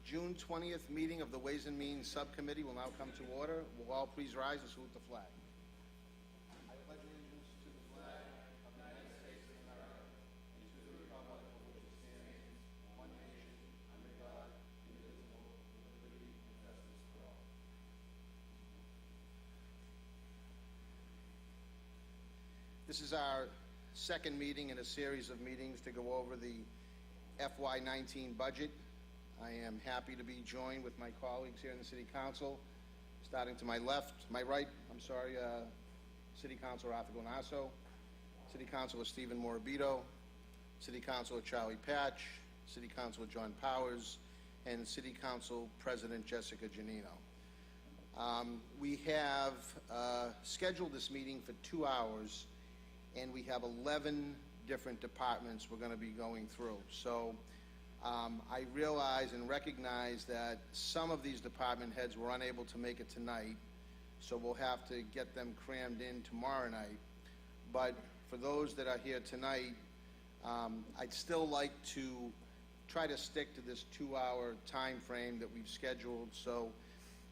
June 20th meeting of the Ways and Means Subcommittee will now come to order. Will all please rise and salute the flag? I pledge allegiance to the flag of the United States of America and to the republic for which it stands, one nation, under God, indivisible, with liberty and justice for all. This is our second meeting in a series of meetings to go over the FY19 budget. I am happy to be joined with my colleagues here in the City Council. Starting to my right, City Councilor Arthur Gonasso, City Councilor Stephen Morabito, City Councilor Charlie Patch, City Councilor John Powers, and City Council President Jessica Giannino. We have scheduled this meeting for 2 hours, and we have 11 different departments we're going to be going through. So I realize and recognize that some of these department heads were unable to make it tonight, so we'll have to get them crammed in tomorrow night. But for those that are here tonight, I'd still like to try to stick to this 2-hour time frame that we've scheduled. So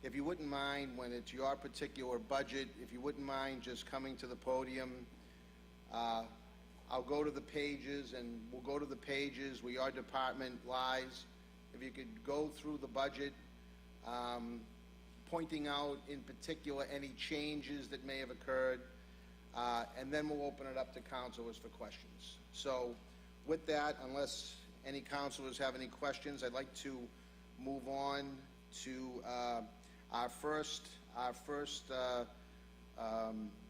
if you wouldn't mind, when it's your particular budget, if you wouldn't mind just coming to the podium, I'll go to the pages, and we'll go to the pages where your department lies. If you could go through the budget, pointing out in particular any changes that may have occurred, and then we'll open it up to councilors for questions. So with that, unless any councilors have any questions, I'd like to move on to our first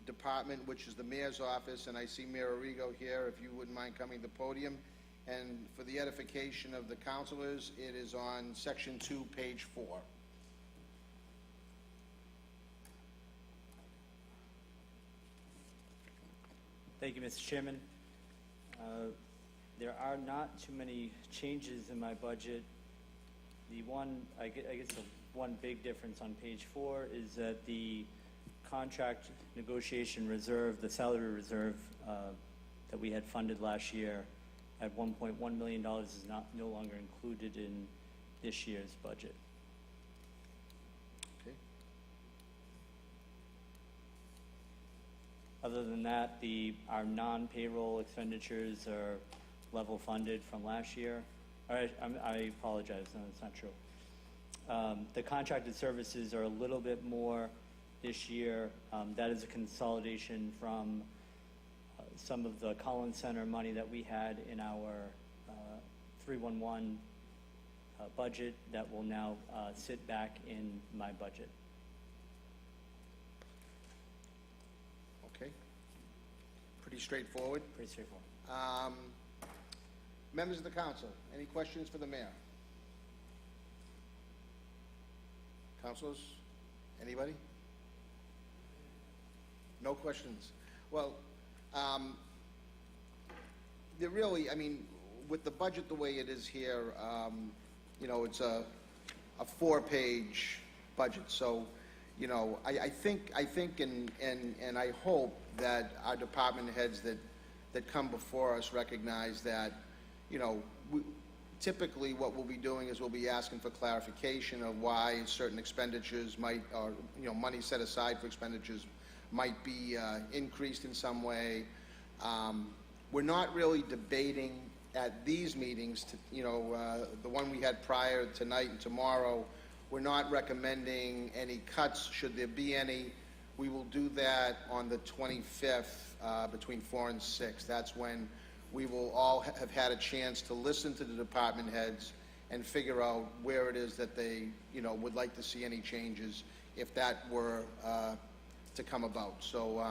department, which is the Mayor's office, and I see Mayor Arrigo here. If you wouldn't mind coming to the podium. And for the edification of the councilors, it is on section 2, page 4. Thank you, Mr. Chairman. There are not too many changes in my budget. The one, I guess the one big difference on page 4 is that the contract negotiation reserve, the salary reserve that we had funded last year at $1.1 million is no longer included in this year's budget. Okay. Other than that, our non-payroll expenditures are level funded from last year. I apologize, no, that's not true. The contracted services are a little bit more this year. That is a consolidation from some of the Collins Center money that we had in our 311 budget that will now sit back in my budget. Okay. Pretty straightforward. Pretty straightforward. Members of the council, any questions for the mayor? Councilors, anybody? No questions. Well, there really, I mean, with the budget the way it is here, you know, it's a 4-page budget. So, you know, I think and I hope that our department heads that come before us recognize that, you know, typically what we'll be doing is we'll be asking for clarification of why certain expenditures might, or, you know, money set aside for expenditures might be increased in some way. We're not really debating at these meetings, you know, the one we had prior tonight and tomorrow, we're not recommending any cuts should there be any. We will do that on the 25th between 4 and 6. That's when we will all have had a chance to listen to the department heads and figure out where it is that they, you know, would like to see any changes if that were to come about. So,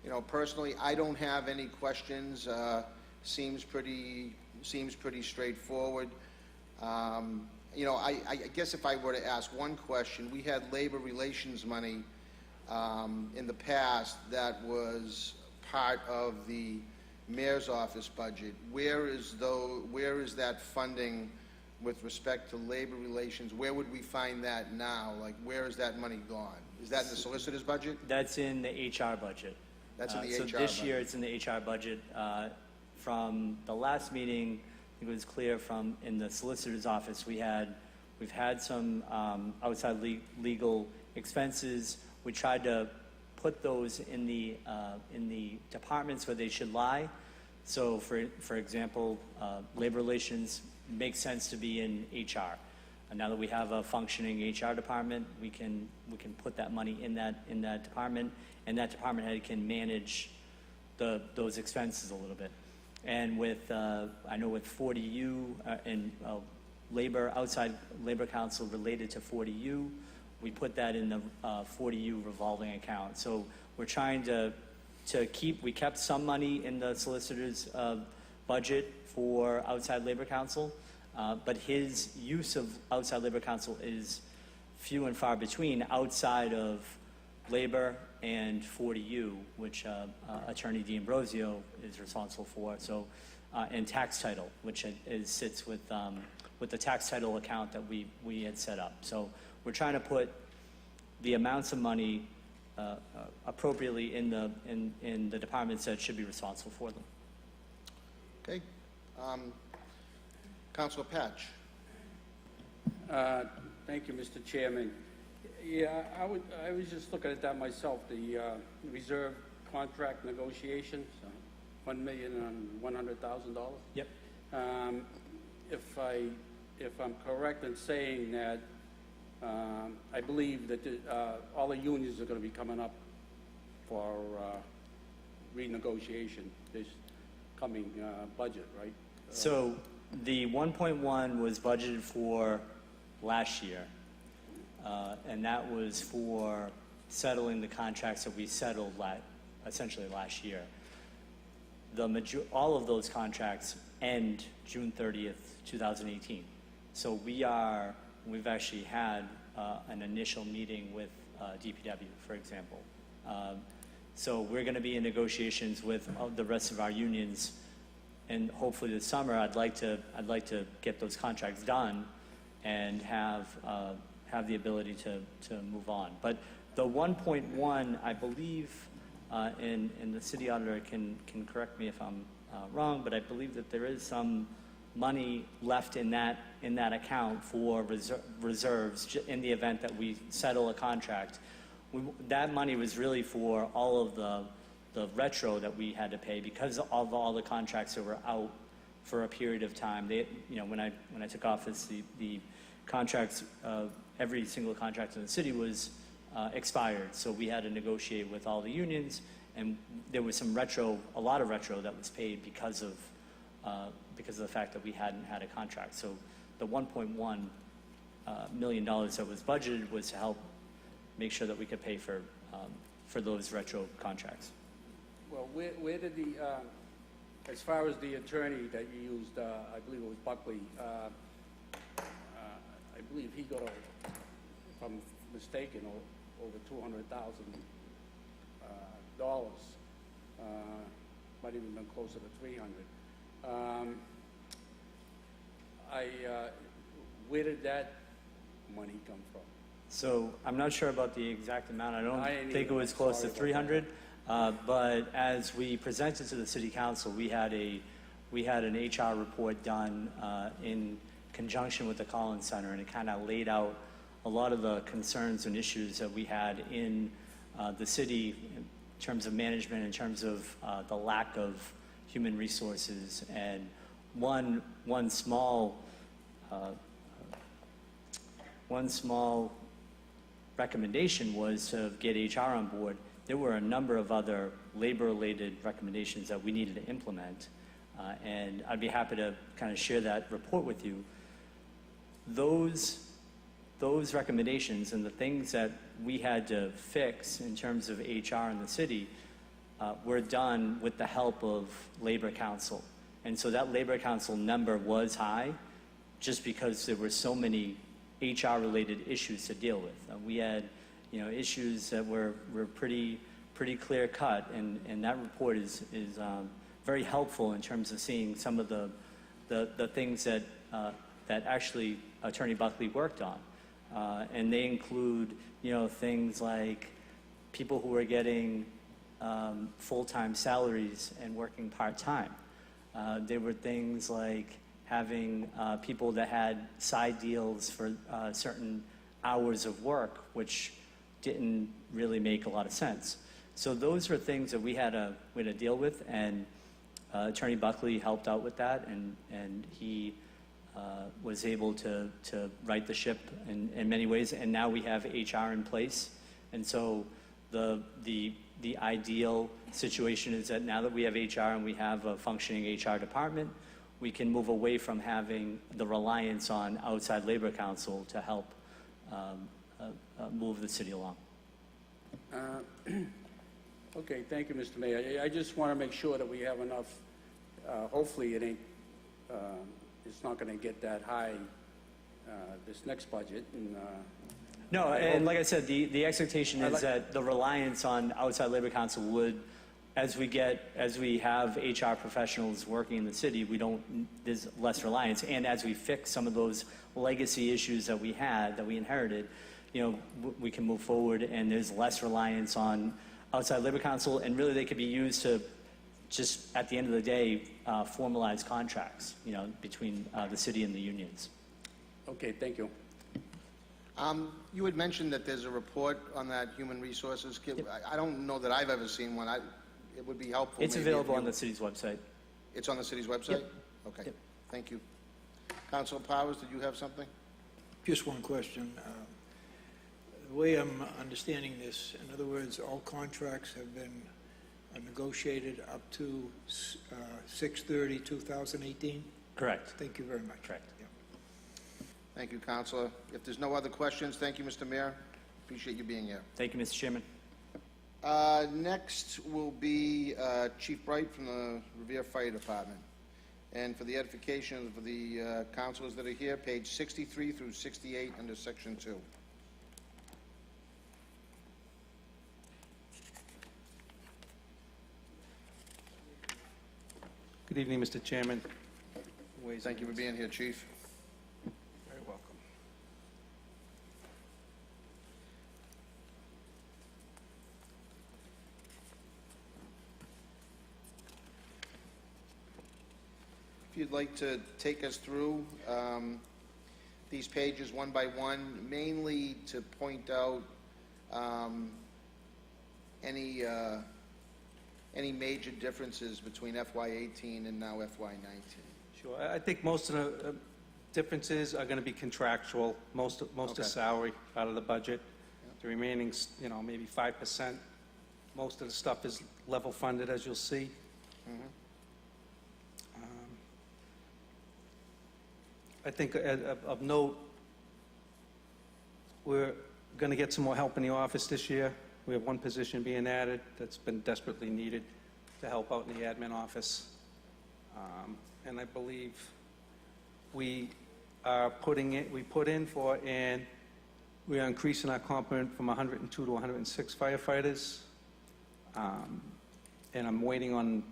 you know, personally, I don't have any questions. Seems pretty straightforward. You know, I guess if I were to ask one question, we had labor relations money in the past that was part of the mayor's office budget. Where is that funding with respect to labor relations? Where would we find that now? Like, where is that money gone? Is that in the solicitor's budget? That's in the HR budget. That's in the HR budget. So this year it's in the HR budget. From the last meeting, it was clear from in the solicitor's office we had We've had some outside legal expenses. We tried to put those in the departments where they should lie. So, for example, labor relations makes sense to be in HR. And now that we have a functioning HR department, we can put that money in that department, and that department head can manage those expenses a little bit. And with I know with 40U and outside labor council related to 40U, we put that in the 40U revolving account. So we're trying to we kept some money in the solicitor's budget for outside labor council, but his use of outside labor council is few and far between outside of labor and 40U, which Attorney D'Ambrosio is responsible for. So, and tax title, which sits with the tax title account that we had set up. So we're trying to put the amounts of money appropriately in the departments that should be responsible for them. Okay. Councilor Patch. Thank you, Mr. Chairman. Yeah, I was just looking at that myself, the reserve contract negotiations, $1,100,000. Yep. If I'm correct in saying that, I believe that all the unions are going to be coming up for renegotiation this coming budget, right? So the 1.1 was budgeted for last year, and that was for settling the contracts that we settled essentially last year. All of those contracts end June 30th, 2018. So we've actually had an initial meeting with DPW, for example. So we're going to be in negotiations with the rest of our unions, and hopefully this summer I'd like to get those contracts done and have the ability to move on. But the 1.1, I believe, and the city auditor can correct me if I'm wrong, but I believe that there is some money left in that account for reserves in the event that we settle a contract. That money was really for all of the retro that we had to pay because of all the contracts that were out for a period of time. When I took office, the contracts, every single contract in the city was expired. So we had to negotiate with all the unions, and there was a lot of retro that was paid because of the fact that we hadn't had a contract. So the $1.1 million that was budgeted was to help make sure that we could pay for those retro contracts. Well, where did as far as the attorney that you used, I believe it was Buckley, I believe he got, if I'm mistaken, over $200,000. Might even been closer to 300. Where did that money come from? So I'm not sure about the exact amount. I don't ain't think it either. was I'm close to sorry about 300. But as we presented to the city council, we had an HR report done in conjunction with the Collins Center, and it kind of laid out a lot of the concerns and issues that we had in the city in terms of management, in terms of the lack of human resources. And one small recommendation was to get HR on board. There were a number of other labor-related recommendations that we needed to implement, and I'd be happy to kind of share that report with you. Those recommendations and the things that we had to fix in terms of HR in the city were done with the help of Labor Council. And so that Labor Council number was high just because there were so many HR-related issues to deal with. We had, issues that were pretty clear cut, and that report is very helpful in terms of seeing some of the things that actually Attorney Buckley worked on, and they include things like people who are getting full-time salaries and working part-time. There were things like having people that had side deals for certain hours of work, which didn't really make a lot of sense. So those are things that we had to deal with, and Attorney Buckley helped out with that, and he was able to right the ship in many ways, and now we have HR in place. And so the ideal situation is that now that we have HR and we have a functioning HR department, we can move away from having the reliance on outside labor counsel to help move the city along. Okay, thank you, Mr. Mayor. I just want to make sure that we have enough, hopefully it ain't, it's not going to get that high this next budget, and No, and like I said, the expectation I is like- that the reliance on outside labor counsel would, as we have HR professionals working in the city, there's less reliance. And as we fix some of those legacy issues that we inherited, we can move forward, and there's less reliance on outside labor counsel, and really they could be used to just, at the end of the day, formalize contracts, between the city and the unions. okay, thank you. You had mentioned that there's a report on that human resources. I don't know that I've ever seen one. It would be helpful. It's maybe available if on you- the city's website. It's on the city's website? Okay, Yep. thank you. Councilor Powers, did you have something? Just one question. The way I'm understanding this, in other words, all contracts have been negotiated up to 6/30/2018? Correct. Thank you very much. Correct. Yeah. Thank you, Councilor. If there's no other questions, thank you, Mr. Mayor. Appreciate you being here. Thank you, Mr. Chairman. Next will be Chief Bright from the Revere Fire Department. And for the edification of the councilors that are here, page 63 through 68 under Section 2. Good evening, Mr. Chairman. Thank you for being here, Chief. Very welcome. If you'd like to take us through these pages one by one, mainly to point out any major differences between FY18 and now FY19. Sure. I think most of the differences are going to be contractual. Most Okay. of salary out of the budget. The remaining, maybe 5%. Most of the stuff is level funded, as you'll see. I think of note, we're going to get some more help in the office this year. We have one position being added that's been desperately needed to help out in the admin office. And I believe we put in for, and we are increasing our complement from 102 to 106 firefighters. And I'm waiting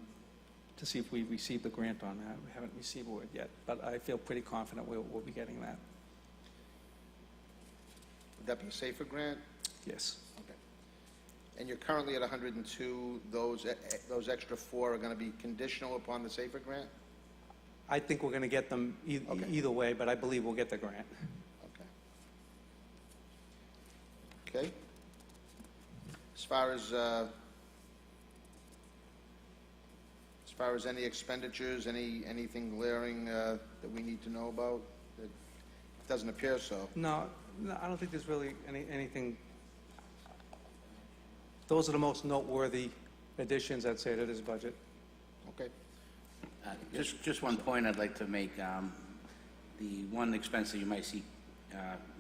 to see if we received the grant on that. We haven't received word yet, but I feel pretty confident we'll be getting that. Would that be a safer grant? Yes. Okay. And you're currently at 102. Those extra 4 are going to be conditional upon the safer grant? I think we're going to get them Okay. either way, but I believe we'll get the grant. Okay. Okay. As far as any expenditures, anything glaring that we need to know about? It doesn't appear so. No, I don't think there's really anything. Those are the most noteworthy additions, I'd say, to this budget. Okay. Just one point I'd like to make. The one expense that you might see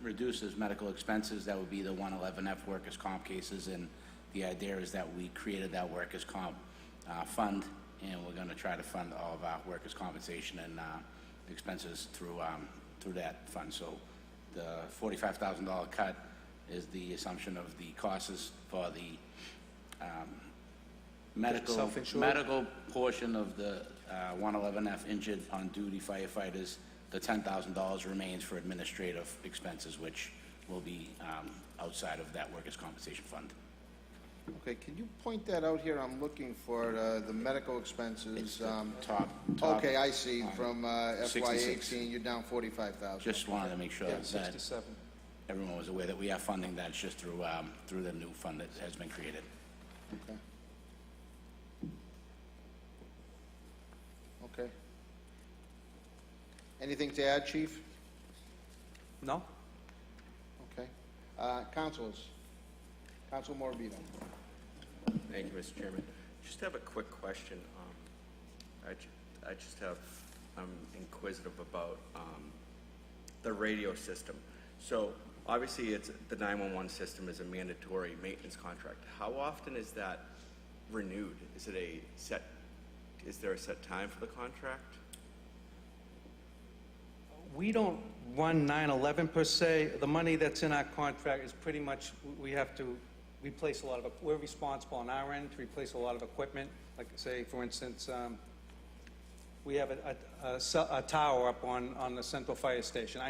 reduces medical expenses. That would be the 111F workers' comp cases, and the idea is that we created that workers' comp fund, and we're going to try to fund all of our workers' compensation and expenses through that fund. So the $45,000 cut is the assumption of the costs for the Self-insured? medical portion of the 111F injured on duty firefighters. The $10,000 remains for administrative expenses, which will be outside of that workers' compensation fund. Okay, can you point that out here? I'm looking for the medical expenses. It's the top. Okay, I see, from FY 66. '18, you're down 45,000. Just wanted to make sure that 67. everyone was aware that we are funding that just through the new fund that has been created. Okay. Okay. Anything to add, Chief? No? Okay. Councilors? Council Morbido? Thank you, Mr. Chairman. Just have a quick question. I'm inquisitive about the radio system. So obviously, the 911 system is a mandatory maintenance contract. How often is that renewed? Is there a set time for the contract? We don't run 9/11 per se. The money that's in our contract is pretty much, we have to replace a lot of, we're responsible on our end to replace a lot of equipment. Like say, for instance, we have a tower up on the central fire station.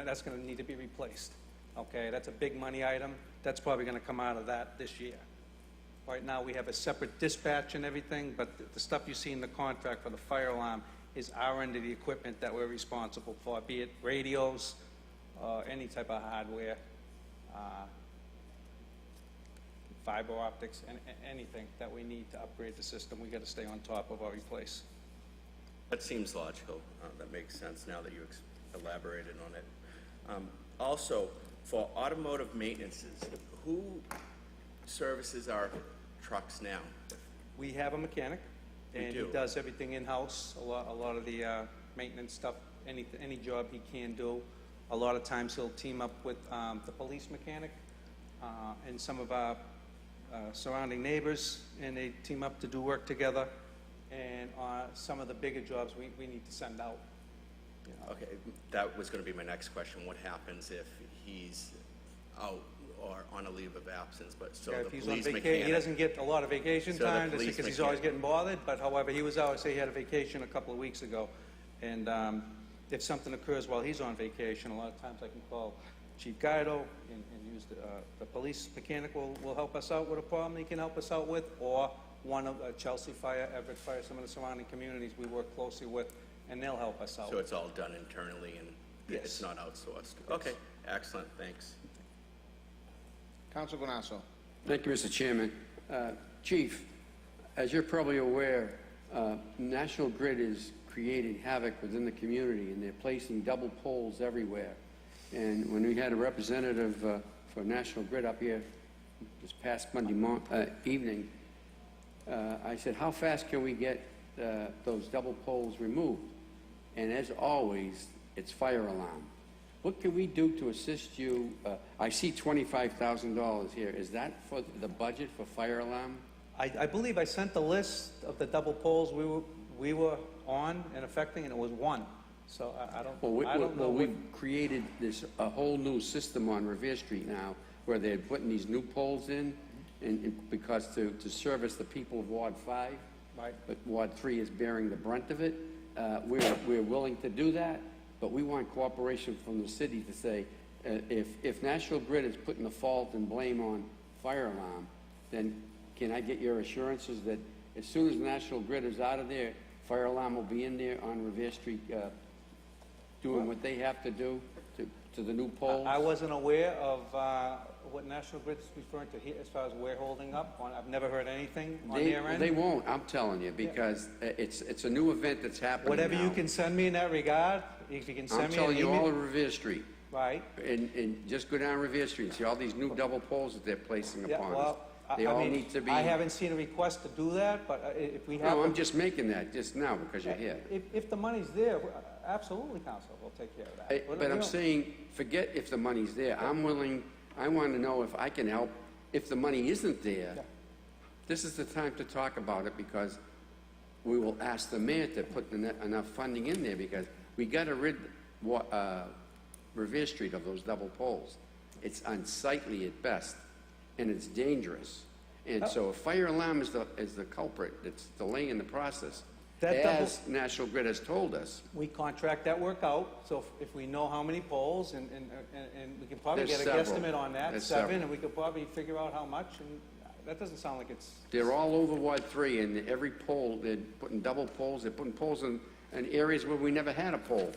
That's gonna need to be replaced. Okay, that's a big money item. That's probably gonna come out of that this year. Right now, we have a separate dispatch and everything, but the stuff you see in the contract for the fire alarm is our end of the equipment that we're responsible for, be it radios, any type of hardware, fiber optics, and anything that we need to upgrade the system, we gotta stay on top of or replace. That seems logical. That makes sense now that you elaborated on it. Also, for automotive maintenances, who services our trucks now? We have a mechanic, We and he do. does everything in-house, a lot of the maintenance stuff, any job he can do. A lot of times he'll team up with the police mechanic and some of our surrounding neighbors, and they team up to do work together. And some of the bigger jobs we need to send out. You know. Okay, that was going to be my next question. What happens if he's out or on a leave of absence, but so If the he's on police vacation, mechanic? he doesn't get a lot of vacation So the time, police because he's always mechanic- getting bothered, but however, he was out, say he had a vacation a couple of weeks ago, and if something occurs while he's on vacation, a lot of times I can call Chief Guido and use the police mechanic will help us out with a problem he can help us out with, or one of Chelsea Fire, Everett Fire, some of the surrounding communities we work closely with, and they'll help us out. So it's all done internally and Yes. it's not outsourced? Okay, excellent, thanks. Council Ganasso? Thank you, Mr. Chairman. Chief, as you're probably aware, National Grid is creating havoc within the community, and they're placing double poles everywhere. And when we had a representative for National Grid up here this past Monday evening, I said, how fast can we get those double poles removed? And as always, it's fire alarm. What can we do to assist you? I see $25,000 here. Is that for the budget for fire alarm? I believe I sent the list of the double poles we were on and affecting, and it was one. So I don't know. We've created a whole new system on Revere Street now, where they're putting these new poles in, and because to service the people of Ward 5. Right. But Ward 3 is bearing the brunt of it. We're willing to do that, but we want cooperation from the city to say, if National Grid is putting the fault and blame on fire alarm, then can I get your assurances that as soon as National Grid is out of there, fire alarm will be in there on Revere Street doing what they have to do to the new poles? I wasn't aware of what National Grid's referring to here as far as we're holding up. I've never heard anything on their end. They won't, I'm telling you, because it's a new event that's happening Whatever you now. can send me in that regard, if you can send I'm me an telling you, all email. of Revere Street, Right. and just go down Revere Street and see all these new double poles that they're placing Yeah, upon us. well, They I all mean, need to be... I haven't seen a request to do that, but if we have. No, I'm just making that just now because you're here. If the money's there, absolutely, Council, we'll take care of that. But I'm saying, forget if the money's there. I'm willing, I want to know if I can help. If the money isn't there, Yeah. this is the time to talk about it, because we will ask the mayor to put enough funding in there, because we got to rid Revere Street of those double poles. It's unsightly at best, and it's dangerous. And so a fire alarm is the culprit that's delaying the process, That double- as National Grid has told us. We contract that work out, so if we know how many poles, and we can probably There's get a several. guesstimate on that, There's 7, several. and we could probably figure out how much, and that doesn't sound like it's, They're all over Ward 3, and every pole, they're putting double poles, they're putting poles in areas where we never had a pole.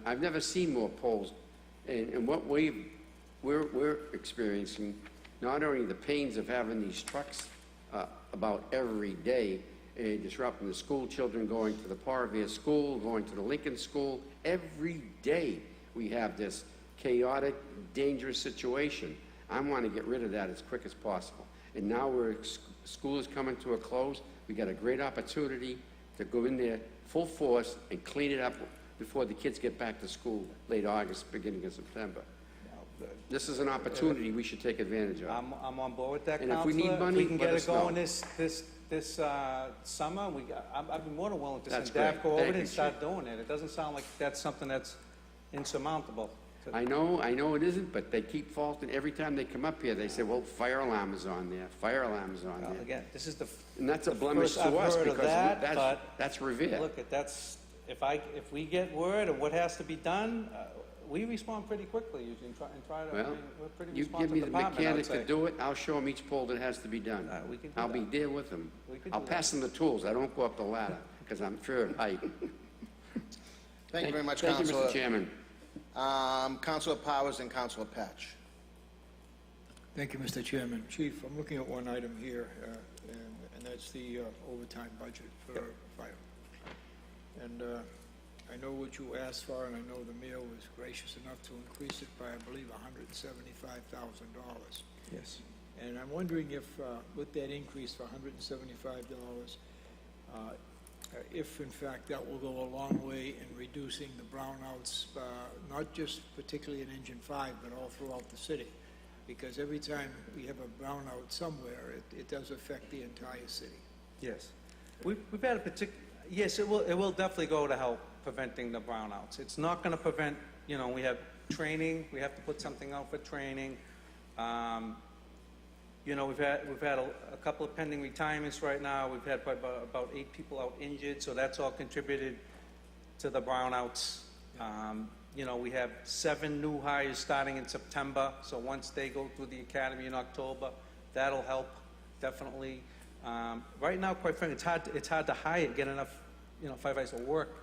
I've never seen more poles. And what we're experiencing, not only the pains of having these trucks about every day, disrupting the school children going to the Parvia School, going to the Lincoln School, every day we have this chaotic, dangerous situation. I want to get rid of that as quick as possible. And now school is coming to a close. We got a great opportunity to go in there full force and clean it up before the kids get back to school late August, beginning of September. This is an opportunity we should take advantage of. I'm on board with that, And if Counselor. we need money, we can let get us it going know. this summer, I'd be more than willing to send That's great. Davco over Thank it you, and start doing it. It doesn't sound like that's something that's insurmountable. I know it isn't, but they keep faulting. Every time they come up here, they say, well, fire alarm is on there, fire alarm is on Well, there. again, this is the And that's a the blemish first to I've us heard of because that, but that's Revere. look, if we get word of what has to be done, we respond pretty quickly usually and try to, I Well, mean, we're a pretty you give responsive me the department, I would mechanic to say. do it, I'll show them each pole that has to be done. We can do I'll be that. there with them. We can I'll do pass them the tools, I don't go up the ladder, because I'm fear of height. Thank you very much, Thank you, Counselor. Mr. Chairman. Counselor Powers and Counselor Patch. Thank you, Mr. Chairman. Chief, I'm looking at one item here, and that's the overtime budget for fire. And I know what you asked for, and I know the mayor was gracious enough to increase it by, I believe, $175,000. Yes. And I'm wondering if, with that increase for $175, if in fact that will go a long way in reducing the brownouts, not just particularly in Engine 5, but all throughout the city. Because every time we have a brownout somewhere, it does affect the entire city. Yes. We've had a yes, it will definitely go to help preventing the brownouts. It's not going to prevent, we have training, we have to put something out for training. We've had a couple of pending retirements right now. We've had probably about 8 people out injured, so that's all contributed to the brownouts. We have 7 new hires starting in September, so once they go through the academy in October, that'll help, definitely. Right now, quite frankly, it's hard to hire, get enough, firefighters to work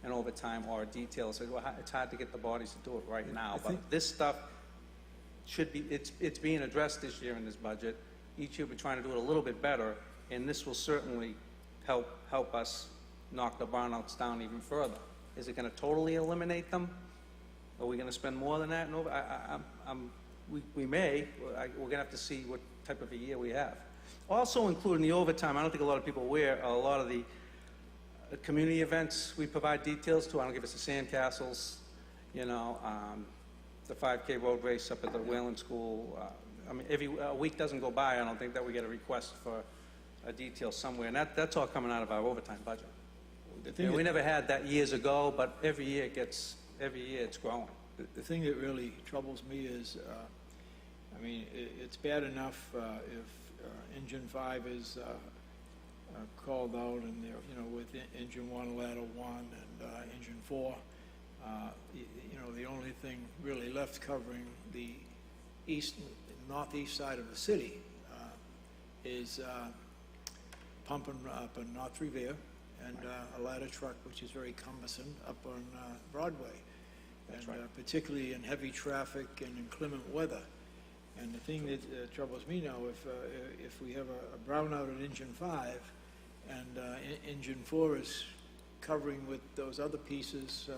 in overtime or detail, so it's hard to get the bodies to do it right now. But this stuff should be, it's being addressed this year in this budget. Each year we're trying to do it a little bit better, and this will certainly help us knock the brownouts down even further. Is it going to totally eliminate them? Are we going to spend more than that? No, we may. We're going to have to see what type of a year we have. Also including the overtime, I don't think a lot of people are aware, a lot of the community events we provide details to. I don't give us the sandcastles, the 5K road race up at the Whalen School. A week doesn't go by, I don't think, that we get a request for a detail somewhere, and that's all coming out of our overtime budget. We never had that years ago, but every year it's growing. The thing that really troubles me is, it's bad enough if Engine 5 is called out and they're, with Engine 1, Ladder 1, and Engine 4. The only thing really left covering the northeast side of the city is pumping up on North Revere and a ladder truck, which is very cumbersome, up on Broadway. That's and right. Particularly in heavy traffic and inclement weather. And the thing that troubles me now, if we have a brownout at Engine 5 and Engine 4 is covering with those other pieces,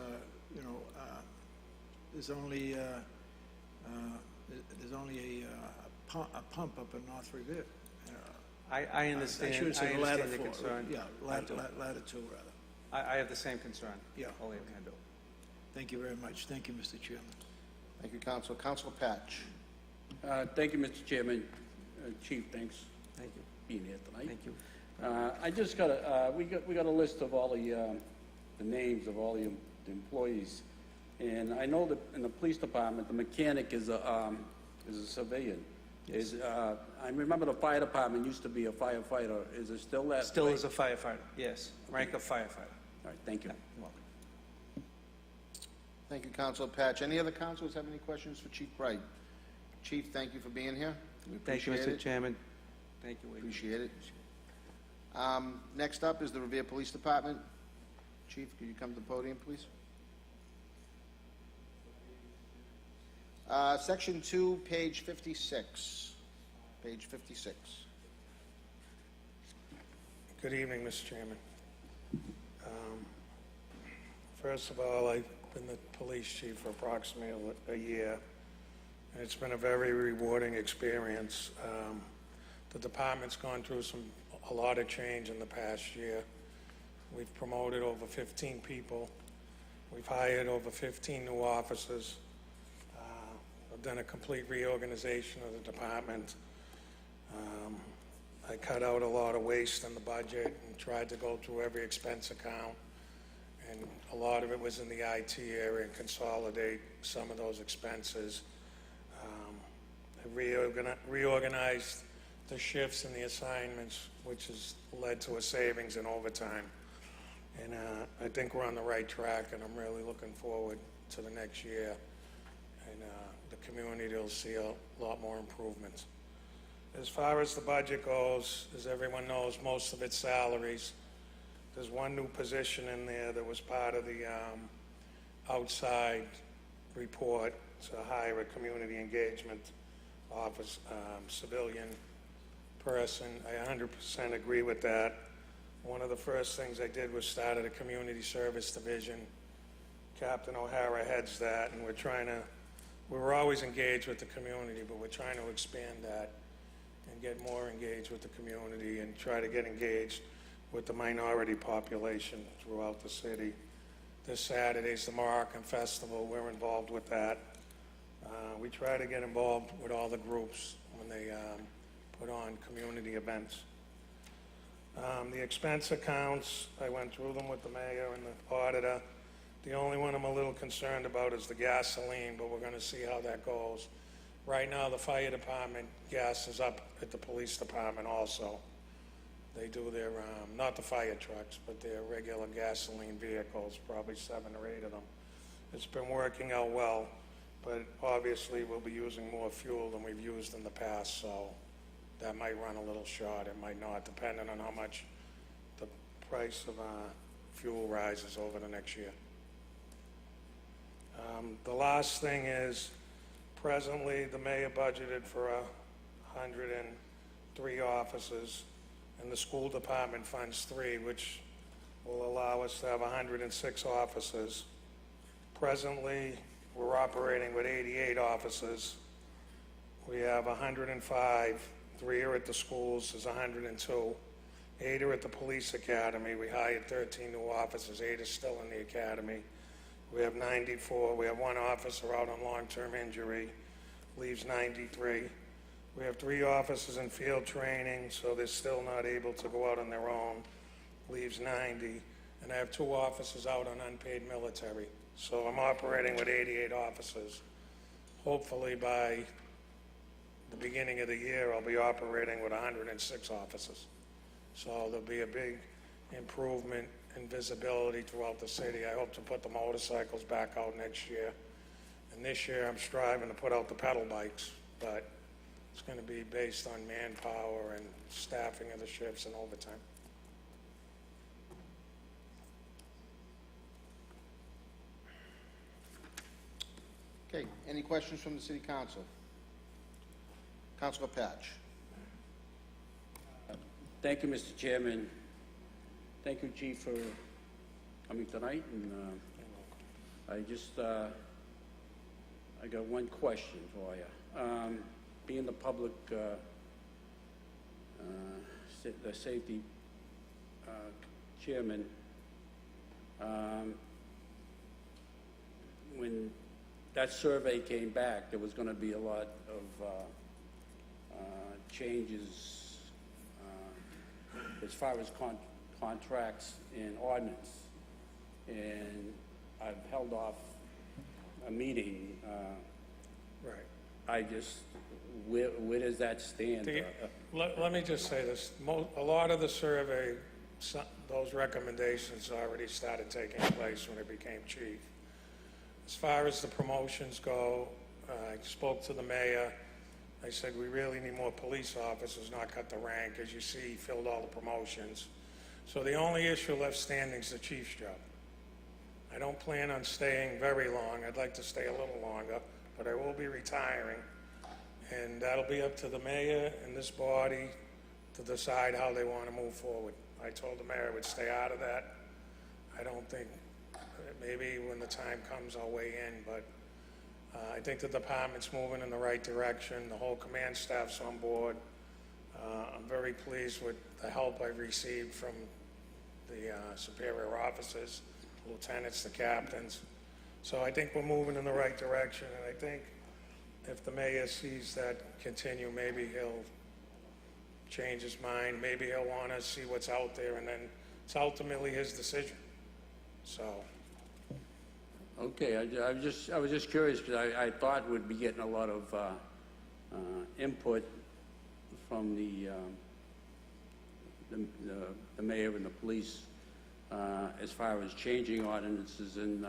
there's only a pump up in North Revere. I understand. I should say I ladder understand the 4. concern. Yeah, I do. ladder 2 rather. I have the same concern. Yeah. Only I can do. Thank you very much. Thank you, Mr. Chairman. Thank you, Counselor. Counselor Patch. Thank you, Mr. Chairman. Chief, thanks Thank you. for being here tonight. Thank you. I just got we got a list of all the names of all the employees, and I know that in the police department, the mechanic is a civilian. Yes. I remember the fire department used to be a firefighter. Is it still that? Still way? is a firefighter, yes. Rank of firefighter. All right, thank you. Yeah, you're welcome. Thank you, Counselor Patch. Any other counselors have any questions for Chief Bright? Chief, thank you for being here. We Thank you, appreciate Mr. it. Chairman. Thank you, Adrian. Appreciate it. Next up is the Revere Police Department. Chief, could you come to the podium, please? Section 2, page 56. Page 56. Good evening, Mr. Chairman. First of all, I've been the police chief for approximately a year, and it's been a very rewarding experience. The department's gone through a lot of change in the past year. We've promoted over 15 people. We've hired over 15 new officers. I've done a complete reorganization of the department. I cut out a lot of waste in the budget and tried to go through every expense account. And a lot of it was in the IT area and consolidate some of those expenses. I reorganized the shifts and the assignments, which has led to a savings in overtime. And I think we're on the right track, and I'm really looking forward to the next year. And the community will see a lot more improvements. As far as the budget goes, as everyone knows, most of it's salaries. There's one new position in there that was part of the outside report to hire a community engagement office, civilian person. I 100% agree with that. One of the first things I did was started a community service division. Captain O'Hara heads that, and we're always engaged with the community, but we're trying to expand that and get more engaged with the community and try to get engaged with the minority population throughout the city. This Saturday's the Moroccan Festival. We're involved with that. We try to get involved with all the groups when they put on community events. The expense accounts, I went through them with the mayor and the auditor. The only one I'm a little concerned about is the gasoline, but we're going to see how that goes. Right now, the fire department gas is up at the police department also. They do their, not the fire trucks, but their regular gasoline vehicles, probably 7 or 8 of them. It's been working out well, but obviously we'll be using more fuel than we've used in the past, so that might run a little short, it might not, depending on how much the price of fuel rises over the next year. The last thing is, presently, the mayor budgeted for 103 officers, and the school department funds 3, which will allow us to have 106 officers. Presently, we're operating with 88 officers. We have 105, 3 are at the schools, there's 102. 8 are at the police academy. We hired 13 new officers, 8 are still in the academy. We have 94, we have 1 officer out on long-term injury, leaves 93. We have 3 officers in field training, so they're still not able to go out on their own, leaves 90. And I have 2 officers out on unpaid military. So I'm operating with 88 officers. Hopefully by the beginning of the year, I'll be operating with 106 officers. So there'll be a big improvement in visibility throughout the city. I hope to put the motorcycles back out next year. And this year, I'm striving to put out the pedal bikes, but it's going to be based on manpower and staffing of the shifts and overtime. Okay, any questions from the city council? Councilor Patch. Thank you, Mr. Chairman. Thank you, Chief, for coming tonight. And I got one question for you. Being the public, the safety chairman, when that survey came back, there was going to be a lot of changes as far as contracts and ordinance. And I've held off a meeting. Right. I just, where does that stand? Let me just say this. A lot of the survey, those recommendations already started taking place when I became chief. As far as the promotions go, I spoke to the mayor. I said, we really need more police officers, not cut the rank. As you see, he filled all the promotions. So the only issue left standing is the chief's job. I don't plan on staying very long. I'd like to stay a little longer, but I will be retiring. And that'll be up to the mayor and this body to decide how they want to move forward. I told the mayor I would stay out of that. I don't think, maybe when the time comes, I'll weigh in, but I think the department's moving in the right direction. The whole command staff's on board. I'm very pleased with the help I've received from the superior officers, the lieutenants, the captains. So I think we're moving in the right direction, and I think if the mayor sees that continue, maybe he'll change his mind. Maybe he'll want to see what's out there, and then it's ultimately his decision. So, Okay, I was just curious, because I thought we'd be getting a lot of input from the mayor and the police as far as changing ordinances, and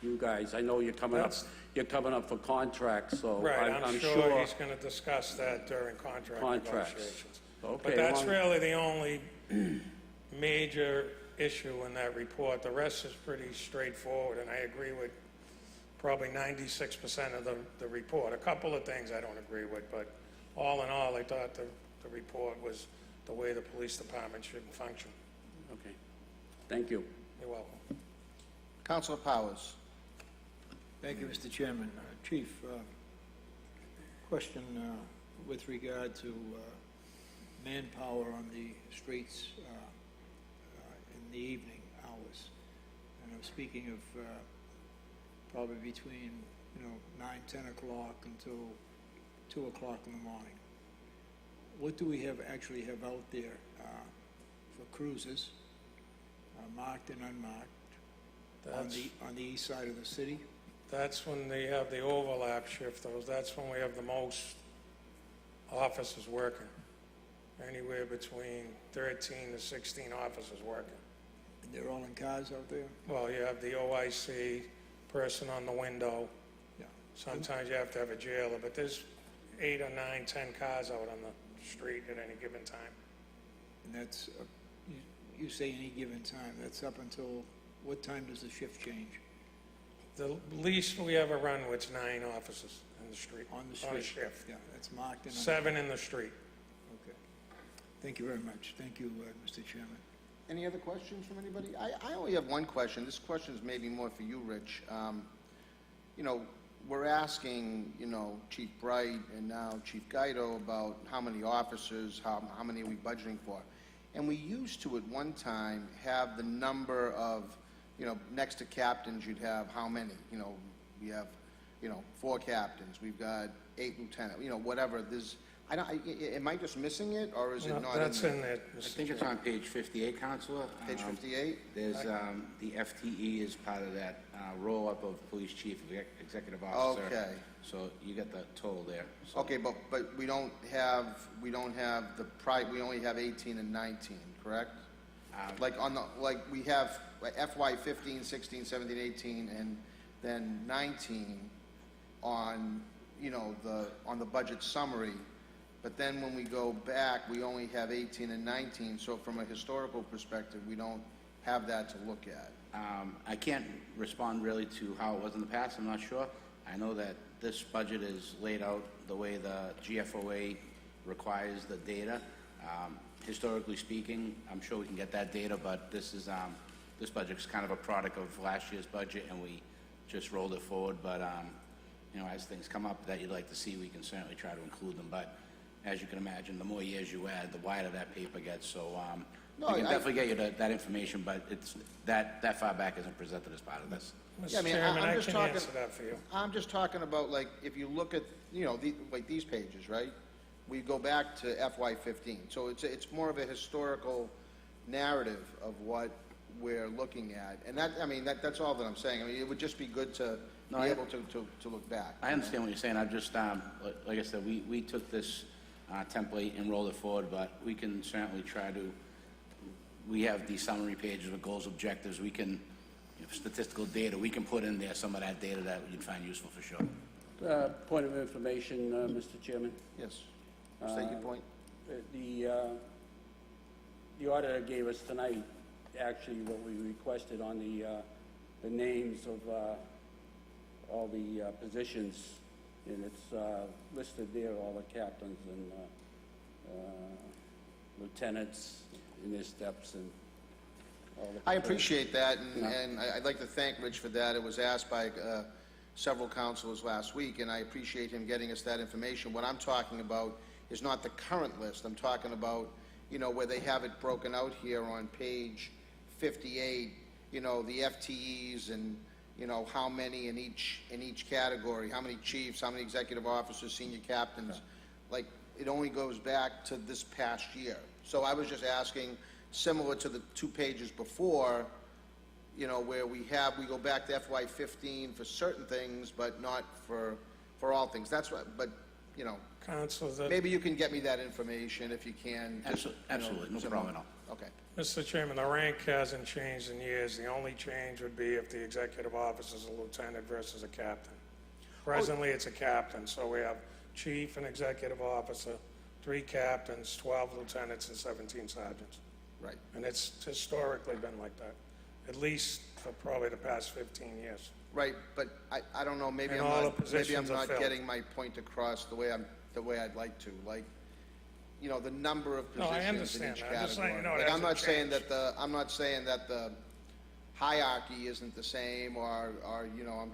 you guys, I know you're coming up for contracts, so right, I'm I'm sure he's going to discuss that during contract Contracts. negotiations. Okay, But that's well- really the only major issue in that report. The rest is pretty straightforward, and I agree with probably 96% of the report. A couple of things I don't agree with, but all in all, I thought the report was the way the police department should function. Okay, thank you. You're welcome. Councilor Powers. Thank you, Mr. Chairman. Chief, question with regard to manpower on the streets in the evening hours. And I'm speaking of probably between, 9, 10 o'clock until 2 o'clock in the morning. What do we actually have out there for cruises, marked and unmarked, on the east side of the city? That's when they have the overlap shift, that's when we have the most officers working. Anywhere between 13 to 16 officers working. And they're all in cars out there? Well, you have the OIC, person on the window. Yeah. Sometimes you have to have a jailer, but there's 8 or 9, 10 cars out on the street at any given time. And that's, you say any given time, that's up until, what time does the shift change? The least we ever run with 9 officers in the street. On the street? On a shift. Yeah, that's marked and... 7 in the street. Okay. Thank you very much. Thank you, Mr. Chairman. Any other questions from anybody? I only have one question. This question is maybe more for you, Rich. We're asking, Chief Bright and now Chief Guido about how many officers, how many are we budgeting for? And we used to, at one time, have the number of, next to captains, you'd have how many? We have, 4 captains. We've got 8 lieutenants, whatever. Am I just missing it, or is it No, not that's in there? in there. I think it's on page 58, Counselor. Page 58? There's, the FTE is part of that roll-up of police chief, executive officer. Okay. So you got the total there. So- Okay, but we don't have we only have 18 and 19, correct? Like we have FY 15, 16, 17, 18, and then 19 on, on the budget summary. But then when we go back, we only have 18 and 19, so from a historical perspective, we don't have that to look at. I can't respond really to how it was in the past, I'm not sure. I know that this budget is laid out the way the GFOA requires the data. Historically speaking, I'm sure we can get that data, but this budget is kind of a product of last year's budget, and we just rolled it forward. But, as things come up that you'd like to see, we can certainly try to include them. But as you can imagine, the more years you add, the wider that paper gets. So No, we can I- definitely get you that information, but it's that far back isn't presented as part of this. Yeah, I Mr. mean, Chairman, I'm I just can talking- answer that for you. I'm just talking about, like, if you look at, like these pages, right? We go back to FY 15, so it's more of a historical narrative of what we're looking at. And that's all that I'm saying. I mean, it would just be good to No, be I- able to look back. I understand what you're saying. I've just, like I said, we took this template and rolled it forward, but we can certainly try to, we have these summary pages with goals, objectives, we can, statistical data, we can put in there some of that data that you'd find useful for sure. Point of information, Mr. Chairman. Yes. State your point. The auditor gave us tonight, actually, what we requested on the names of all the positions, and it's listed there, all the captains and lieutenants in their steps and all the... I appreciate that, and, Yeah. and I'd like to thank Rich for that. It was asked by several councilors last week, and I appreciate him getting us that information. What I'm talking about is not the current list. I'm talking about, you know, where they have it broken out here on page 58, you know, the FTEs and, you know, how many in each category, how many chiefs, how many executive officers, senior captains. Like, it only goes back to this past year. So I was just asking, similar to the 2 pages before, you know, where we go back to FY15 for certain things, but not for all things. That's what, but, you know, Council, maybe you can get me that information if you can. just, you know, Absolutely, no similar. problem at all. Okay. Mr. Chairman, the rank hasn't changed in years. The only change would be if the executive officer is a lieutenant versus a captain. Presently, it's a captain, so we have chief and executive officer, 3 captains, 12 lieutenants, and 17 sergeants. Right. And it's historically been like that, at least for probably the past 15 years. Right, but I don't know, maybe And I'm all the not, maybe I'm positions are not filled. getting my point across the way I'd like to. Like, you know, the number of No, I positions in understand each that. I'm just letting you category. know it Like, I'm hasn't not saying that the hierarchy isn't the same, or, you know, I'm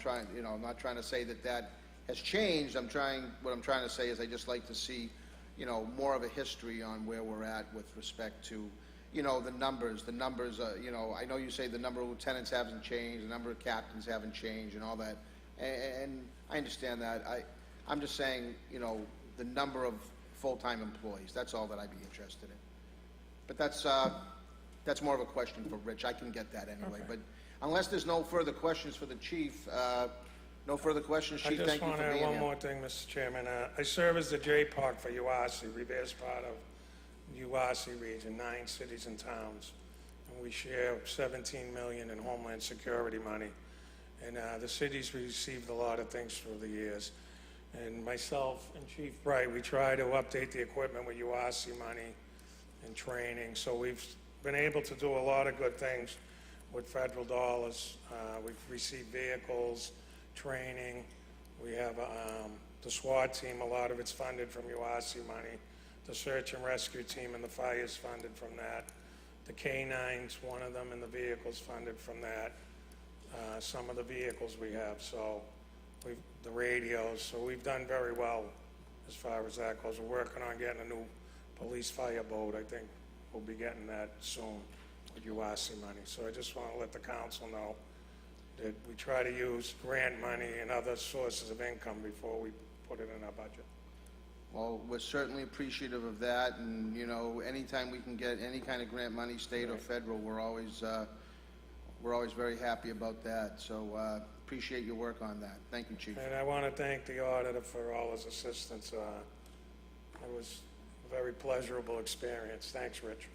not trying to say that has changed. What I'm trying to say is I just like to see, you know, more of a history on where we're at with respect to, you know, the numbers, you know, I know you say the number of lieutenants haven't changed, the number of captains haven't changed and all that, and I understand that. I'm just saying, you know, the number of full-time employees, that's all that I'd be interested in. But that's more of a question for Rich. I can get that anyway. Okay. But unless there's no further questions for the chief, no further questions, I Chief, just thank you want for to add being one here. more thing, Mr. Chairman. I serve as the J-POC for UASI, Reverse part of UASI region, 9 cities and towns. And we share $17 million in Homeland Security money. And the cities received a lot of things through the years. And myself and Chief Bright, we try to update the equipment with UASI money and training. So we've been able to do a lot of good things with federal dollars. We've received vehicles, training. We have the SWAT team, a lot of it's funded from UASI money. The search and rescue team and the fire is funded from that. The K-9s, one of them, and the vehicles funded from that. Some of the vehicles we have, so the radios, so we've done very well as far as that goes. We're working on getting a new police fire boat. I think we'll be getting that soon with UASI money. So I just want to let the council know that we try to use grant money and other sources of income before we put it in our budget. Well, we're certainly appreciative of that, and, you know, anytime we can get any kind of grant money, state or federal, we're always very happy about that. So, appreciate your work on that. Thank you, Chief. And I want to thank the auditor for all his assistance. It was a very pleasurable experience. Thanks, Rich.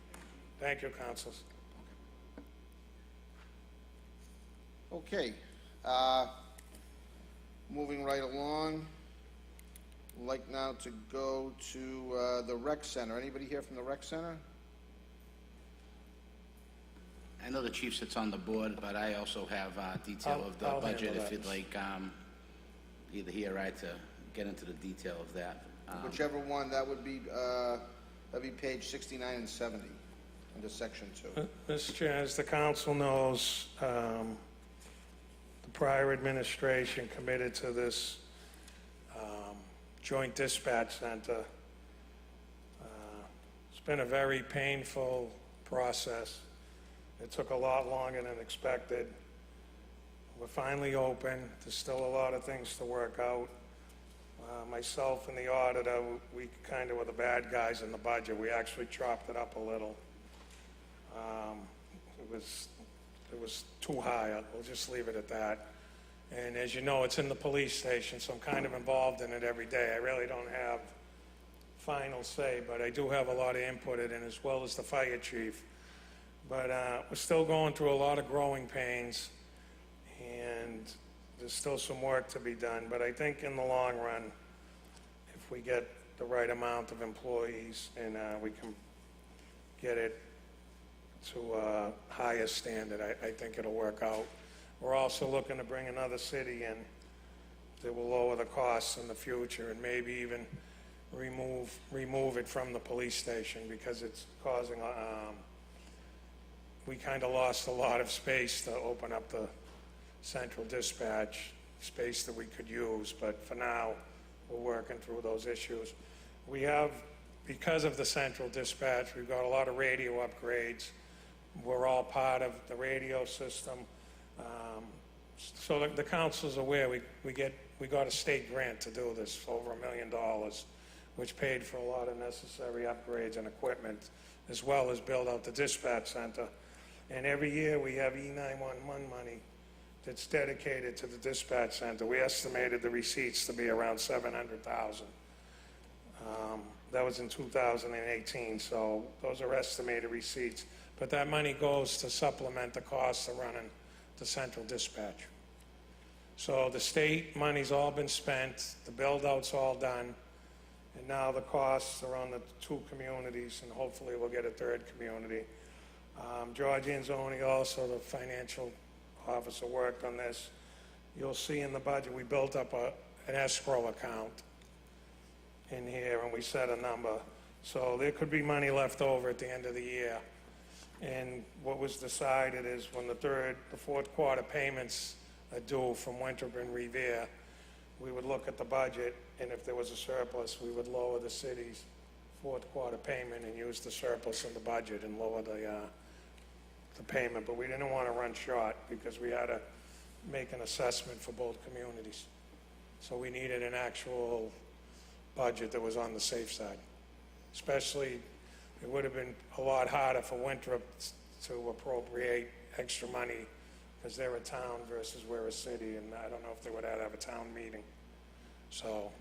Thank you, councils. Okay, moving right along, I'd like now to go to the rec center. Anybody here from the rec center? I know the chief sits on the board, but I also have detail of the I'll budget, handle if that. you'd like, either he or I to get into the detail of that. Whichever one, that'd be page 69 and 70, under section 2. Mr. Chair, as the council knows, the prior administration committed to this joint dispatch center. It's been a very painful process. It took a lot longer than expected. We're finally open. There's still a lot of things to work out. Myself and the auditor, we kind of were the bad guys in the budget. We actually chopped it up a little. It was too high. We'll just leave it at that. And as you know, it's in the police station, so I'm kind of involved in it every day. I really don't have final say, but I do have a lot of input in it, as well as the fire chief. But we're still going through a lot of growing pains, and there's still some work to be done, but I think in the long run, if we get the right amount of employees and we can get it to a higher standard, I think it'll work out. We're also looking to bring another city in that will lower the costs in the future and maybe even remove it from the police station because it's causing, we kind of lost a lot of space to open up the central dispatch, space that we could use, but for now, we're working through those issues. We have, because of the central dispatch, we've got a lot of radio upgrades. We're all part of the radio system. So the council's aware, we got a state grant to do this, over $1 million, which paid for a lot of necessary upgrades and equipment, as well as build out the dispatch center. And every year, we have E911 money that's dedicated to the dispatch center. We estimated the receipts to be around $700,000. That was in 2018, so those are estimated receipts. But that money goes to supplement the costs of running the central dispatch. So the state money's all been spent, the build-out's all done, and now the costs are on the 2 communities, and hopefully we'll get a 3rd community. George Anzoni, also the financial officer, worked on this. You'll see in the budget, we built up an escrow account in here, and we set a number. So there could be money left over at the end of the year. And what was decided is when the 4th quarter payments are due from Winthrop and Revere, we would look at the budget, and if there was a surplus, we would lower the city's 4th quarter payment and use the surplus in the budget and lower the payment. But we didn't want to run short because we had to make an assessment for both communities. So we needed an actual budget that was on the safe side. Especially, it would have been a lot harder for Winthrop to appropriate extra money because they're a town versus we're a city, and I don't know if they would have a town meeting. So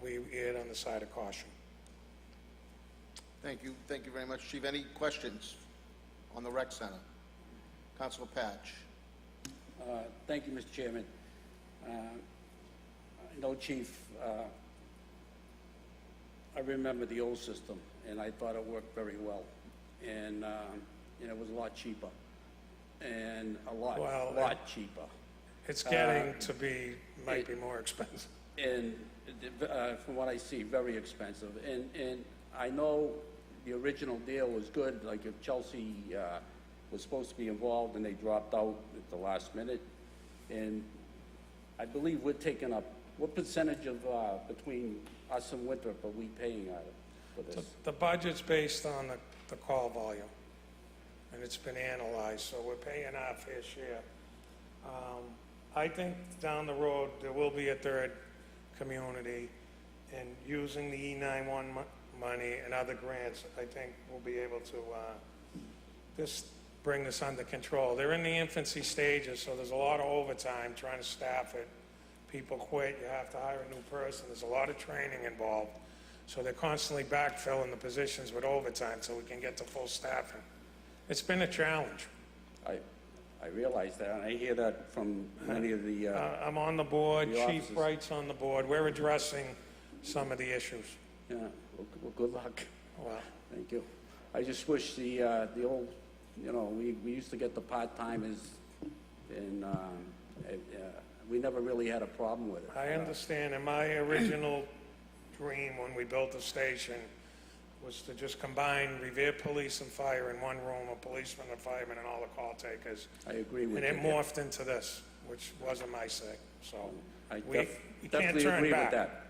we erred on the side of caution. Thank you very much, Chief. Any questions on the rec center? Councilor Patch. Thank you, Mr. Chairman. I know, Chief, I remember the old system, and I thought it worked very well. And it was a lot cheaper. And a lot cheaper. It's getting to be, might be more expensive. And from what I see, very expensive. And I know the original deal was good, like if Chelsea was supposed to be involved and they dropped out at the last minute. And I believe we're taking up, what percentage of, between us and Winthrop are we paying out of for this? The budget's based on the call volume, and it's been analyzed, so we're paying our fair share. I think down the road, there will be a 3rd community, and using the E911 money and other grants, I think we'll be able to just bring this under control. They're in the infancy stages, so there's a lot of overtime trying to staff it. People quit, you have to hire a new person, there's a lot of training involved. So they're constantly backfilling the positions with overtime so we can get to full staffing. It's been a challenge. I realize that, and I hear that from many of the I'm on the board, the Chief officers. Wright's on the board. We're addressing some of the issues. Yeah, well, good luck. Well, Thank you. I just wish the old, we used to get the part-timers, and we never really had a problem with it. I understand, and my original dream when we built the station was to just combine Revere Police and Fire in one room, a policeman, a fireman, and all the call takers. I agree with And you. it morphed into this, which wasn't my say, so I we can't definitely turn agree with back. that.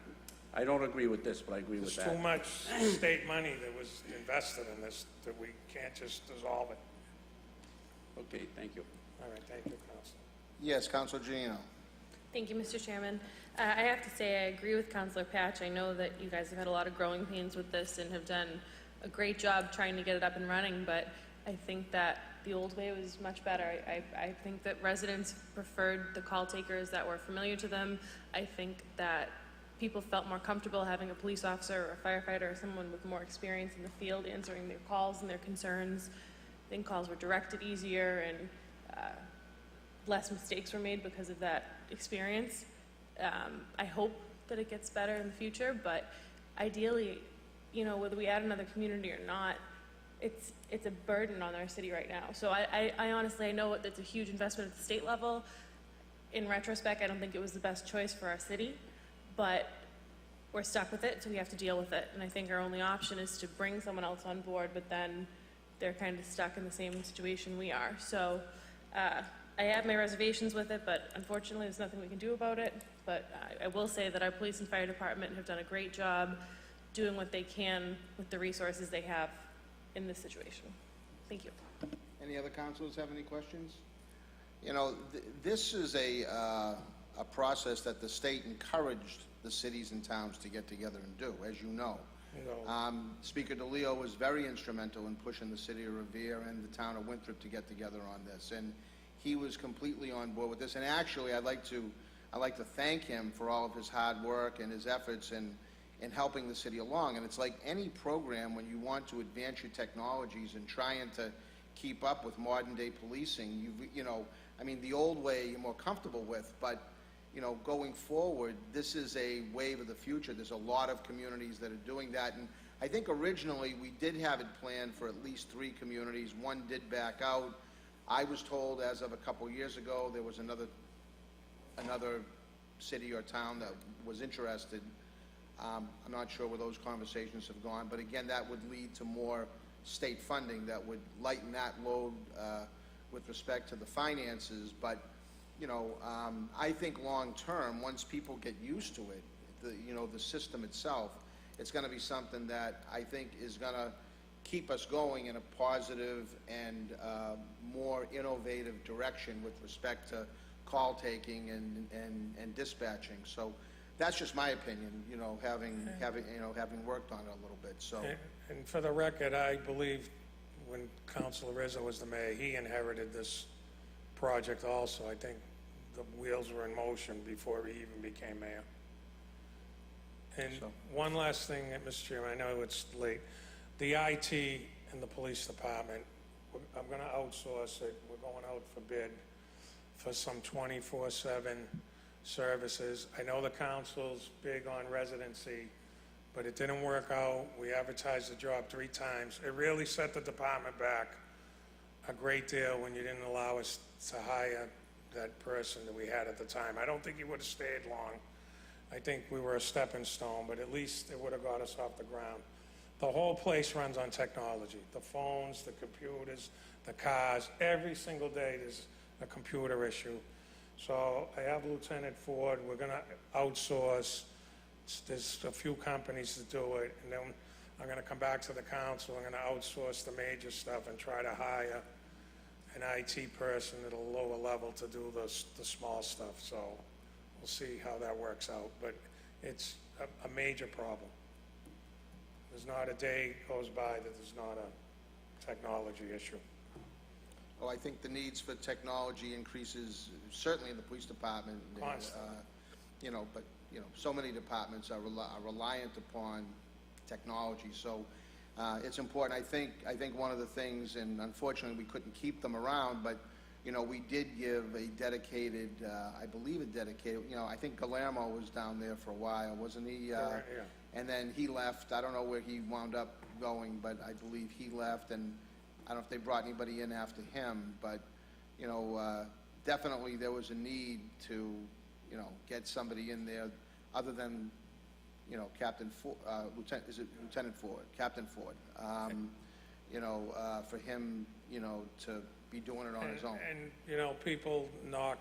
I don't agree with this, but I agree with There's that. too much state money that was invested in this that we can't just dissolve it. Okay, thank you. All right, thank you, Council. Yes, Councilor Giannino. Thank you, Mr. Chairman. I have to say I agree with Councilor Patch. I know that you guys have had a lot of growing pains with this and have done a great job trying to get it up and running, but I think that the old way was much better. I think that residents preferred the call takers that were familiar to them. I think that people felt more comfortable having a police officer or a firefighter or someone with more experience in the field answering their calls and their concerns. I think calls were directed easier, and less mistakes were made because of that experience. I hope that it gets better in the future, but ideally, you know, whether we add another community or not, it's a burden on our city right now. So I honestly, I know it's a huge investment at the state level. In retrospect, I don't think it was the best choice for our city, but we're stuck with it, so we have to deal with it. And I think our only option is to bring someone else on board, but then they're kind of stuck in the same situation we are. So I have my reservations with it, but unfortunately, there's nothing we can do about it. But I will say that our police and fire department have done a great job doing what they can with the resources they have in this situation. Thank you. Any other councilors have any questions? You know, this is a process that the state encouraged the cities and towns to get together and do, as you know. Speaker DeLeo was very instrumental in pushing the city of Revere and the town of Winthrop to get together on this, and he was completely on board with this. And actually, I'd like to thank him for all of his hard work and his efforts in helping the city along. And it's like any program, when you want to advance your technologies and trying to keep up with modern day policing, you know, I mean, the old way you're more comfortable with, but you know, going forward, this is a wave of the future. There's a lot of communities that are doing that, and I think originally we did have it planned for at least 3 communities. One did back out. I was told as of a couple years ago there was another city or town that was interested. I'm not sure where those conversations have gone, but again, that would lead to more state funding that would lighten that load with respect to the finances. But you know, I think long-term, once people get used to it, the system itself, it's going to be something that I think is going to keep us going in a positive and more innovative direction with respect to call taking and dispatching. So that's just my opinion, you know, having worked on it a little bit. So, And for the record, I believe when Councilor Rizzo was the mayor, he inherited this project also. I think the wheels were in motion before he even became mayor. And one last thing, Mr. Chairman, I know it's late. The IT in the police department, I'm going to outsource it. We're going out for bid for some 24/7 services. I know the council's big on residency, but it didn't work out. We advertised the job 3 times. It really set the department back a great deal when you didn't allow us to hire that person that we had at the time. I don't think he would have stayed long. I think we were a stepping stone, but at least it would have got us off the ground. The whole place runs on technology. The phones, the computers, the cars. Every single day there's a computer issue. So I have Lieutenant Ford. We're going to outsource. There's a few companies that do it. And then I'm going to come back to the council. I'm going to outsource the major stuff and try to hire an IT person at a lower level to do the small stuff. So we'll see how that works out. But it's a major problem. There's not a day goes by that there's not a technology issue. well, I think the needs for technology increases certainly in the police department. Constantly. You know, but you know, so many departments are reliant upon technology. So it's important. I think one of the things, and unfortunately we couldn't keep them around, but you know, we did give a dedicated, I believe a dedicated, you know, I think Guillermo was down there for a while, wasn't he? Yeah. And then he left. I don't know where he wound up going, but I believe he left, and I don't know if they brought anybody in after him, but you know, definitely there was a need to, you know, get somebody in there other than, you know, Captain Ford, Lieutenant Ford, Captain Ford, you know, for him, you know, to be doing it on his own. And, you know, people knock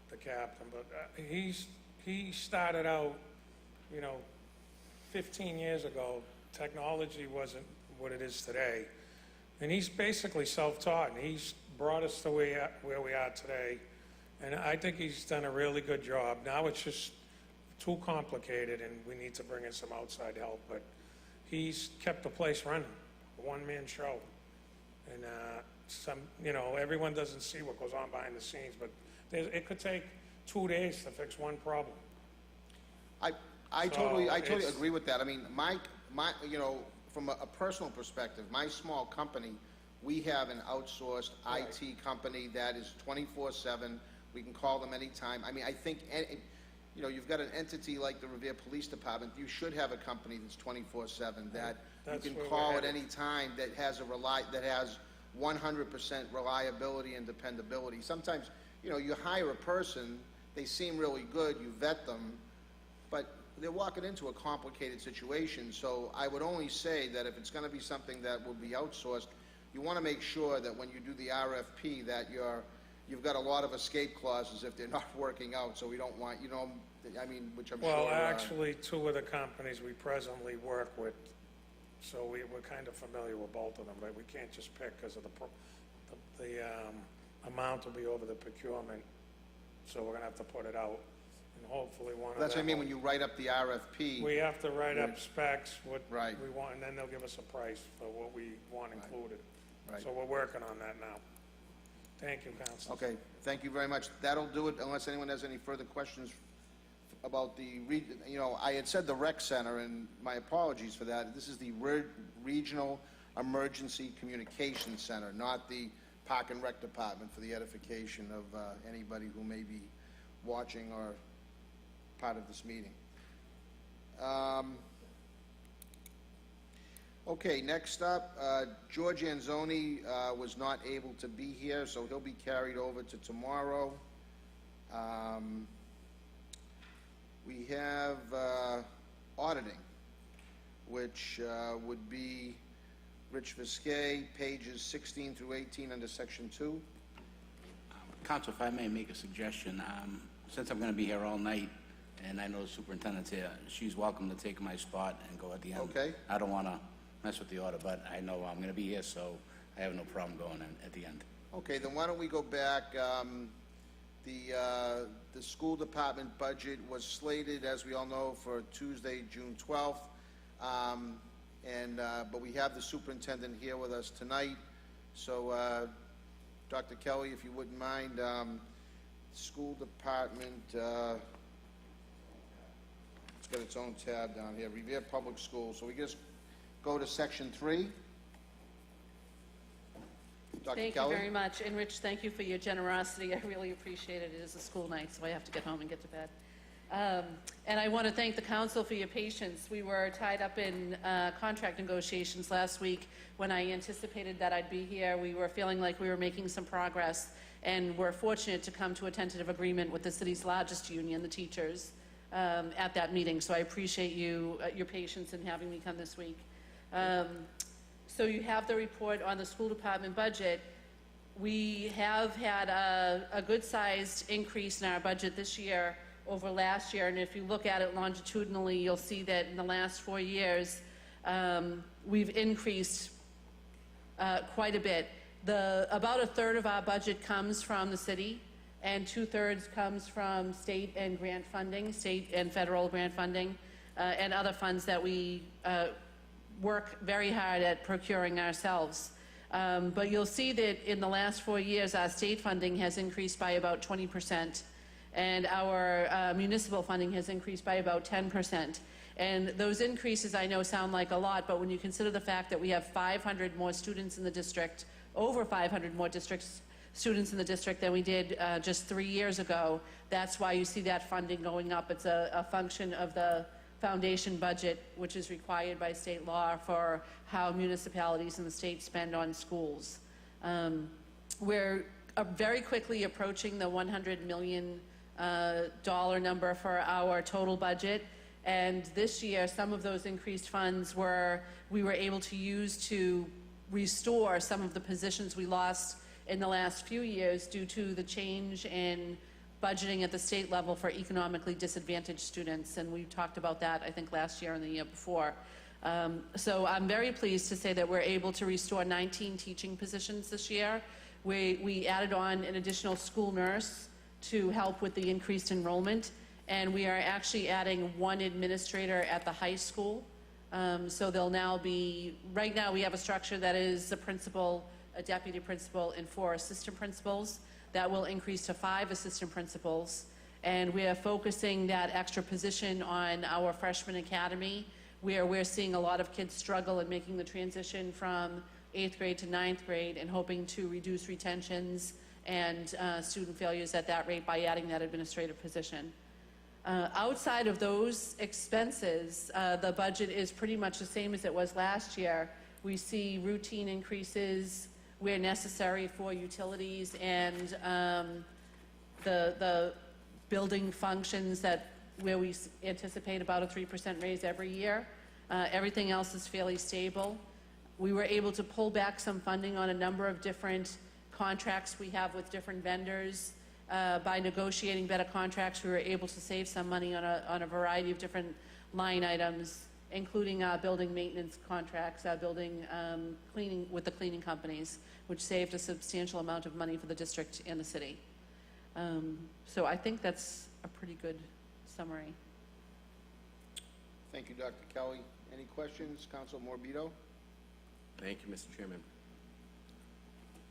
the captain, but he started out, you know, 15 years ago, technology wasn't what it is today. And he's basically self-taught, and he's brought us to where we are today. And I think he's done a really good job. Now it's just too complicated, and we need to bring in some outside help. But he's kept the place running, a one-man show. And you know, everyone doesn't see what goes on behind the scenes, but it could take 2 days to fix one problem. I totally it's- agree with that. I mean, my, you know, from a personal perspective, my small company, we have an outsourced IT company that is 24/7. We can call them anytime. I mean, I think, you know, you've got an entity like the Revere Police Department, you should have a company that's 24/7, that you That's can where we're call at headed. any time, that has 100% reliability and dependability. Sometimes, you know, you hire a person, they seem really good, you vet them, but they're walking into a complicated situation. So I would only say that if it's gonna be something that will be outsourced, you wanna make sure that when you do the RFP, that you've got a lot of escape clauses if they're not working out, so we don't want, you know, I mean, which I'm sure. Well, actually, two of the companies we presently work with, so we're kind of familiar with both of them, but we can't just pick because of the amount will be over the procurement, so we're gonna have to put it out, and hopefully one of them. That's what I mean, when will- you write up the RFP. We have to write up specs, what Right. we want, and then they'll give us a price for what we want included. Right. So we're working on that now. Thank you, Council. Okay, thank you very much. That'll do it, unless anyone has any further questions about the, you know, I had said the rec center, and my apologies for that. This is the Regional Emergency Communications Center, not the Park and Rec Department, for the edification of anybody who may be watching or part of this meeting. Okay, next up, George Anzoni was not able to be here, so he'll be carried over to tomorrow. We have auditing, which would be Rich Viscay, pages 16 through 18 under Section 2. Counsel, if I may make a suggestion, since I'm going to be here all night, and I know the superintendent's here, she's welcome to take my spot and go at the end. Okay. I don't want to mess with the order, but I know I'm going to be here, so I have no problem going in at the end. Okay, then why don't we go back, the school department budget was slated, as we all know, for Tuesday, June 12th. But we have the superintendent here with us tonight. So, Dr. Kelly, if you wouldn't mind, school department, it's got its own tab down here, Revere Public Schools. So we just go to Section 3. Dr. Thank you Kelly? very much. And Rich, thank you for your generosity. I really appreciate it. It is a school night, so I have to get home and get to bed. And I want to thank the council for your patience. We were tied up in contract negotiations last week. When I anticipated that I'd be here, we were feeling like we were making some progress, and we're fortunate to come to a tentative agreement with the city's largest union, the teachers, at that meeting. So I appreciate your patience in having me come this week. So you have the report on the school department budget. We have had a good-sized increase in our budget this year over last year, and if you look at it longitudinally, you'll see that in the last 4 years, we've increased quite a bit. About a third of our budget comes from the city, and 2/3 comes from state and grant funding, state and federal grant funding, and other funds that we work very hard at procuring ourselves. But you'll see that in the last 4 years, our state funding has increased by about 20%, and our municipal funding has increased by about 10%. And those increases, I know, sound like a lot, but when you consider the fact that we have 500 more students in the district, over 500 more students in the district than we did just 3 years ago, that's why you see that funding going up. It's a function of the foundation budget, which is required by state law for how municipalities in the state spend on schools. We're very quickly approaching the $100 million dollar number for our total budget, and this year some of those increased funds we were able to use to restore some of the positions we lost in the last few years due to the change in budgeting at the state level for economically disadvantaged students, and we talked about that, I think, last year and the year before. So I'm very pleased to say that we're able to restore 19 teaching positions this year. We added on an additional school nurse to help with the increased enrollment, and we are actually adding one administrator at the high school. So there'll now be, right now we have a structure that is a principal, a deputy principal, and 4 assistant principals. That will increase to 5 assistant principals, and we are focusing that extra position on our freshman academy, where we're seeing a lot of kids struggle in making the transition from 8th grade to 9th grade, and hoping to reduce retentions and student failures at that rate by adding that administrative position. Outside of those expenses, the budget is pretty much the same as it was last year. We see routine increases where necessary for utilities and the building functions where we anticipate about a 3% raise every year. Everything else is fairly stable. We were able to pull back some funding on a number of different contracts we have with different vendors. By negotiating better contracts, we were able to save some money on a variety of different line items, including our building maintenance contracts, our building cleaning with the cleaning companies, which saved a substantial amount of money for the district and the city. So I think that's a pretty good summary. Thank you, Dr. Kelly. Any questions? Council Morbido? Thank you, Mr. Chairman.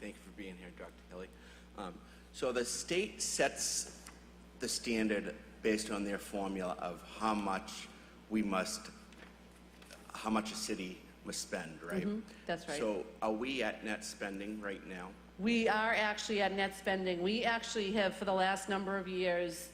Thank you for being here, Dr. Kelly. So the state sets the standard based on their formula of how much a city must spend, right? That's right. So are we at net spending right now? We are actually at net spending. We actually have, for the last number of years,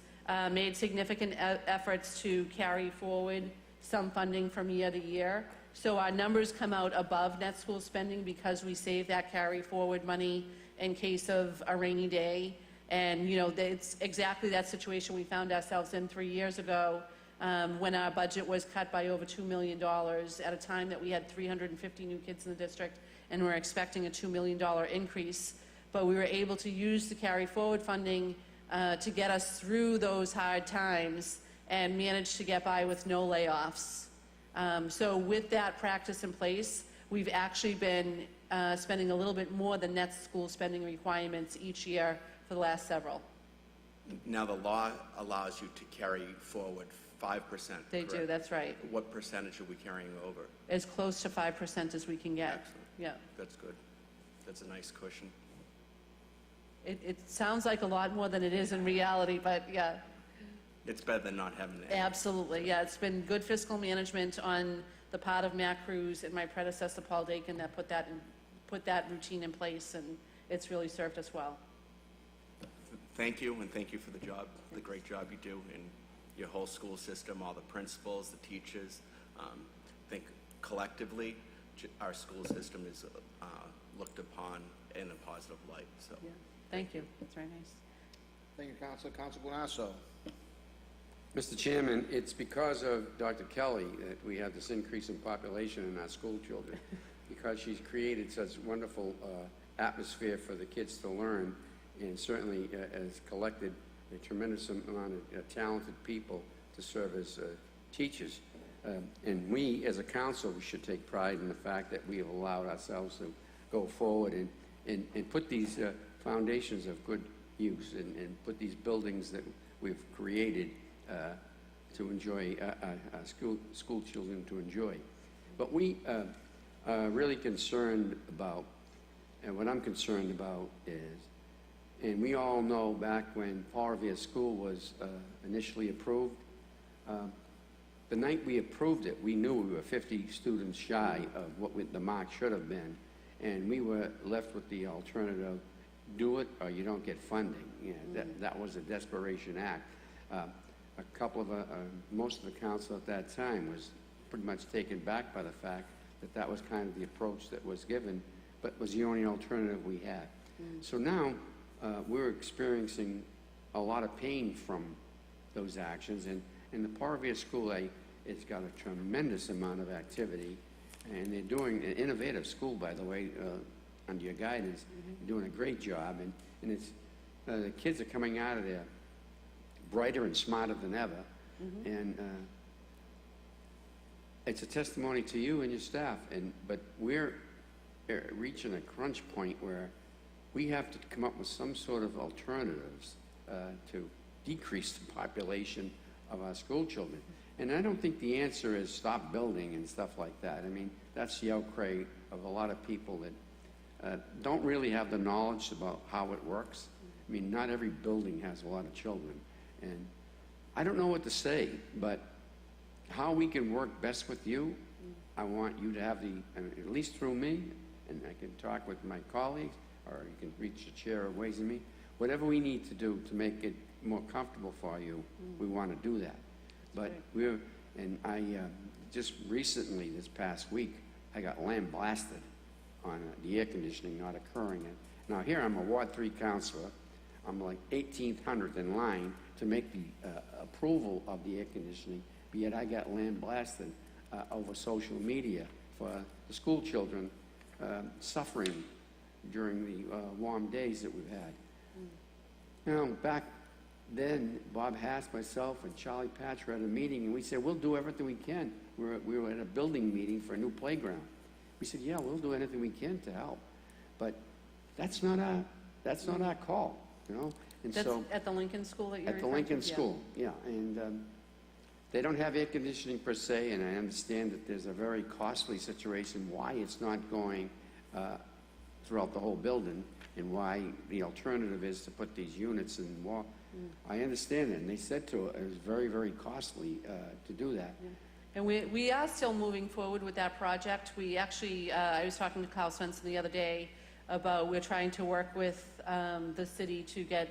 made significant efforts to carry forward some funding from year to year. So our numbers come out above net school spending because we save that carry forward money in case of a rainy day. And, you know, it's exactly that situation we found ourselves in 3 years ago when our budget was cut by over $2 million at a time that we had 350 new kids in the district and we're expecting a $2 million increase. But we were able to use the carry forward funding to get us through those hard times and manage to get by with no layoffs. So with that practice in place, we've actually been spending a little bit more than net school spending requirements each year for the last several. Now, the law allows you to carry forward 5%. They do, correct? that's right. What percentage are we carrying over? As close to 5% as we can get. Excellent. Yeah. That's good. That's a nice cushion. It sounds like a lot more than it is in reality, but yeah, It's better than not having it. absolutely. Yeah, it's been good fiscal management on the part of Matt Cruz and my predecessor, Paul Dakin, that put that routine in place, and it's really served us well. Thank you, and thank you for the job, the great job you do in your whole school system, all the principals, the teachers. I think collectively, our school system is looked upon in a positive light, so. Yeah. Thank you. That's very nice. Thank you, Council. Council Guanasso? Mr. Chairman, it's because of Dr. Kelly that we have this increase in population in our school children, because she's created such wonderful atmosphere for the kids to learn, and certainly has collected a tremendous amount of talented people to serve as teachers. And we, as a council, we should take pride in the fact that we have allowed ourselves to go forward and put these foundations of good use and put these buildings that we've created to enjoy, our school children to enjoy. But we are really concerned about, and what I'm concerned about is, and we all know back when Paul Revere School was initially approved, the night we approved it, we knew we were 50 students shy of what the mark should have been, and we were left with the alternative, do it or you don't get funding. You know, that was a desperation act. A couple of, most of the council at that time was pretty much taken back by the fact that that was kind of the approach that was given, but was the only alternative we had. So now we're experiencing a lot of pain from those actions, and the Paul Revere School, it's got a tremendous amount of activity, and they're doing an innovative school, by the way, under your guidance. You're doing a great job, and it's the kids are coming out of there brighter and smarter than ever, and it's a testimony to you and your staff. But we're reaching a crunch point where we have to come up with some sort of alternatives to decrease the population of our school children. And I don't think the answer is stop building and stuff like that. I mean, that's the outcry of a lot of people that don't really have the knowledge about how it works. I mean, not every building has a lot of children. And I don't know what to say, but how we can work best with you, I want you to have at least through me, and I can talk with my colleagues, or you can reach the chair of Ways and Means, whatever we need to do to make it more comfortable for you, we want to do that. But just recently, this past week, I got lambasted on the air conditioning not occurring. Now here, I'm a Ward 3 counselor. I'm like 1800th in line to make the approval of the air conditioning, but yet I got lambasted over social media for the school children suffering during the warm days that we've had. Now, back then, Bob Hass, myself, and Charlie Patch were at a meeting, and we said, we'll do everything we can. We were at a building meeting for a new playground. We said, yeah, we'll do anything we can to help. But that's not our call, you know? And That's so, at the Lincoln School that you're at the referring to? Lincoln Yeah. School, yeah. And they don't have air conditioning per se, and I understand that there's a very costly situation why it's not going throughout the whole building, and why the alternative is to put these units in wall. I understand that, and they said to it was very, very costly to do that. And we are still moving forward with that project. We actually, I was talking to Kyle Svensson the other day about we're trying to work with the city to get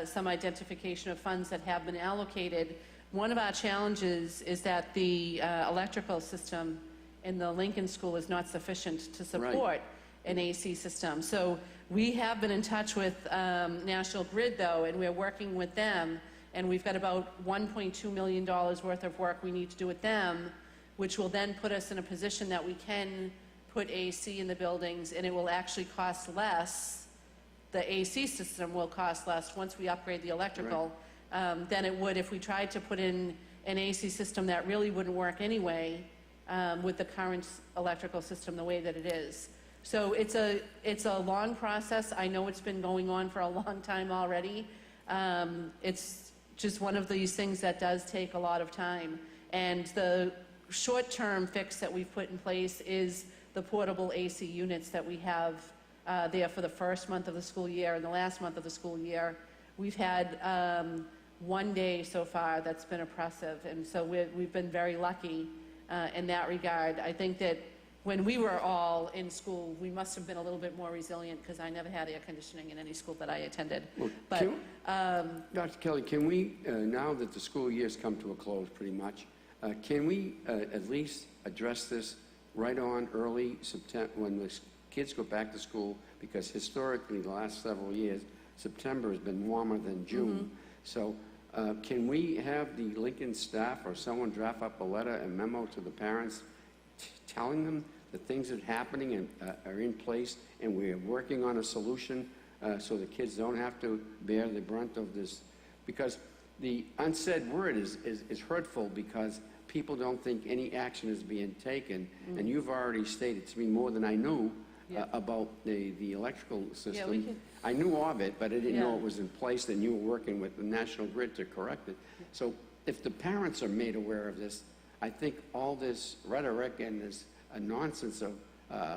some identification of funds that have been allocated. One of our challenges is that the electrical system in the Lincoln School is not sufficient to support an AC system. So we have been in touch with National Grid, though, and we're working with them, and we've got about $1.2 million worth of work we need to do with them, which will then put us in a position that we can put AC in the buildings, and it will actually cost less. The AC system will cost less once we upgrade the electrical than it would if we tried to put in an AC system that really wouldn't work anyway with the current electrical system the way that it is. So it's a long process. I know it's been going on for a long time already. It's just one of these things that does take a lot of time. And the short-term fix that we've put in place is the portable AC units that we have there for the first month of the school year and the last month of the school year. We've had one day so far that's been oppressive, and so we've been very lucky in that regard. I think that when we were all in school, we must have been a little bit more resilient, because I never had air conditioning in any school that I attended. Well, But Dr. Kelly, can we, now that the school year's come to a close pretty much, can we at least address this right on early September, when the kids go back to school? Because historically, the last several years, September has been warmer than June. So can we have the Lincoln staff or someone draft up a letter, a memo to the parents telling them the things that are happening and are in place, and we're working on a solution so the kids don't have to bear the brunt of this? Because the unsaid word is hurtful, because people don't think any action is being taken. And you've already stated to me more than I knew about the electrical system. I knew of it, but I didn't know it was in place, and you were working with the National Grid to correct it. So if the parents are made aware of this, I think all this rhetoric and this nonsense of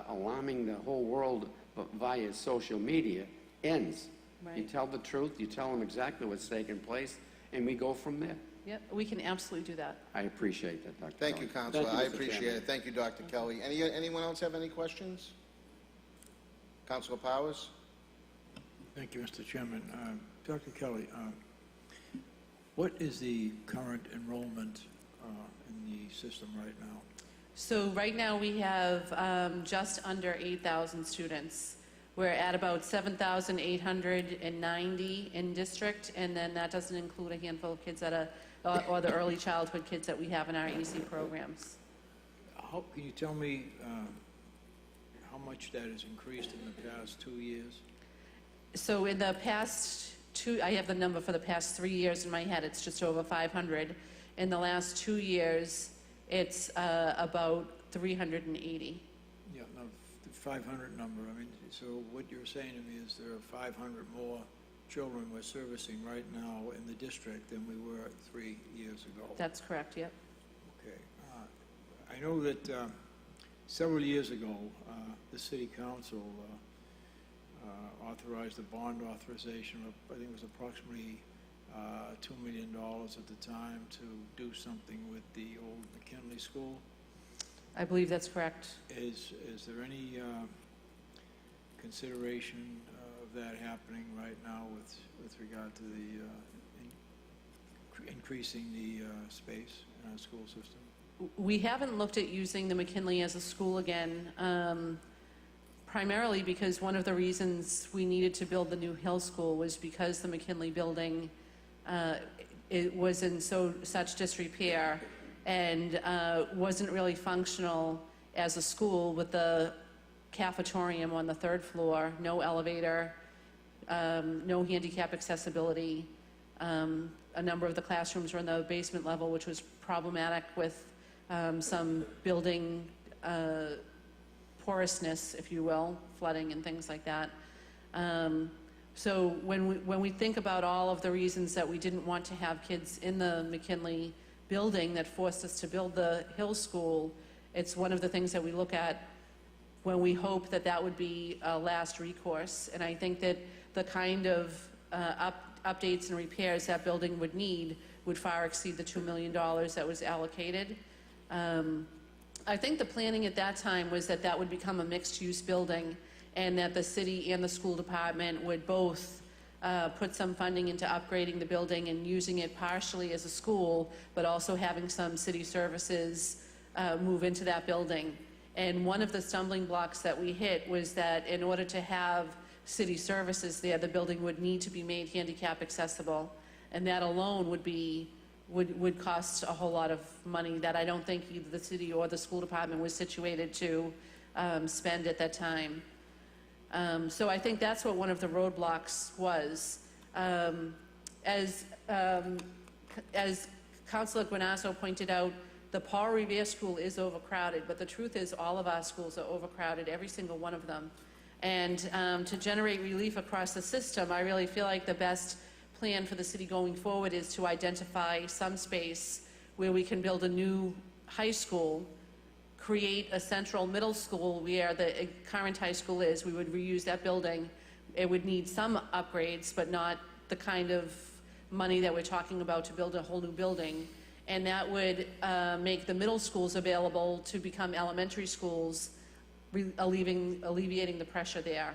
alarming the whole world via social media ends. Right. You tell the truth, you tell them exactly what's taking place, and we go from there. Yep, we can absolutely do that. I appreciate that, Dr. Thank Kelly. you, Counselor. Thank I you, Mr. appreciate Chairman. it. Thank you, Dr. Kelly. Anyone else have any questions? Counselor Powers? Thank you, Mr. Chairman. Dr. Kelly, what is the current enrollment in the system right now? So right now we have just under 8,000 students. We're at about 7,890 in district, and then that doesn't include a handful of kids or the early childhood kids that we have in our AC programs. Can you tell me how much that has increased in the past 2 years? So in the past I have the number for the past 3 years in my head, it's just over 500. In the last 2 years, it's about 380. Yeah, no, the 500 number, I mean, so what you're saying to me is there are 500 more children we're servicing right now in the district than we were 3 years ago? That's correct, yep. Okay. I know that several years ago, the city council authorized a bond authorization of, I think it was approximately $2 million at the time to do something with the old McKinley School. I believe that's correct. Is there any consideration of that happening right now with regard to the increasing the space in our school system. We haven't looked at using the McKinley as a school again, primarily because one of the reasons we needed to build the new Hill School was because the McKinley building, it was in such disrepair and wasn't really functional as a school with the cafetorium on the 3rd floor, no elevator, no handicap accessibility. A number of the classrooms were in the basement level, which was problematic with some building porousness, if you will, flooding and things like that. So when we think about all of the reasons that we didn't want to have kids in the McKinley building that forced us to build the Hill School, it's one of the things that we look at when we hope that that would be a last recourse. And I think that the kind of updates and repairs that building would need would far exceed the $2 million that was allocated. I think the planning at that time was that that would become a mixed-use building and that the city and the school department would both put some funding into upgrading the building and using it partially as a school, but also having some city services move into that building. And one of the stumbling blocks that we hit was that in order to have city services there, the building would need to be made handicap accessible. And that alone would cost a whole lot of money that I don't think either the city or the school department was situated to spend at that time. So I think that's what one of the roadblocks was. As Councilor Guanasso pointed out, the Paul Revere School is overcrowded, but the truth is all of our schools are overcrowded, every single one of them. And to generate relief across the system, I really feel like the best plan for the city going forward is to identify some space where we can build a new high school, create a central middle school where the current high school is. We would reuse that building. It would need some upgrades, but not the kind of money that we're talking about to build a whole new building. And that would make the middle schools available to become elementary schools, alleviating the pressure there.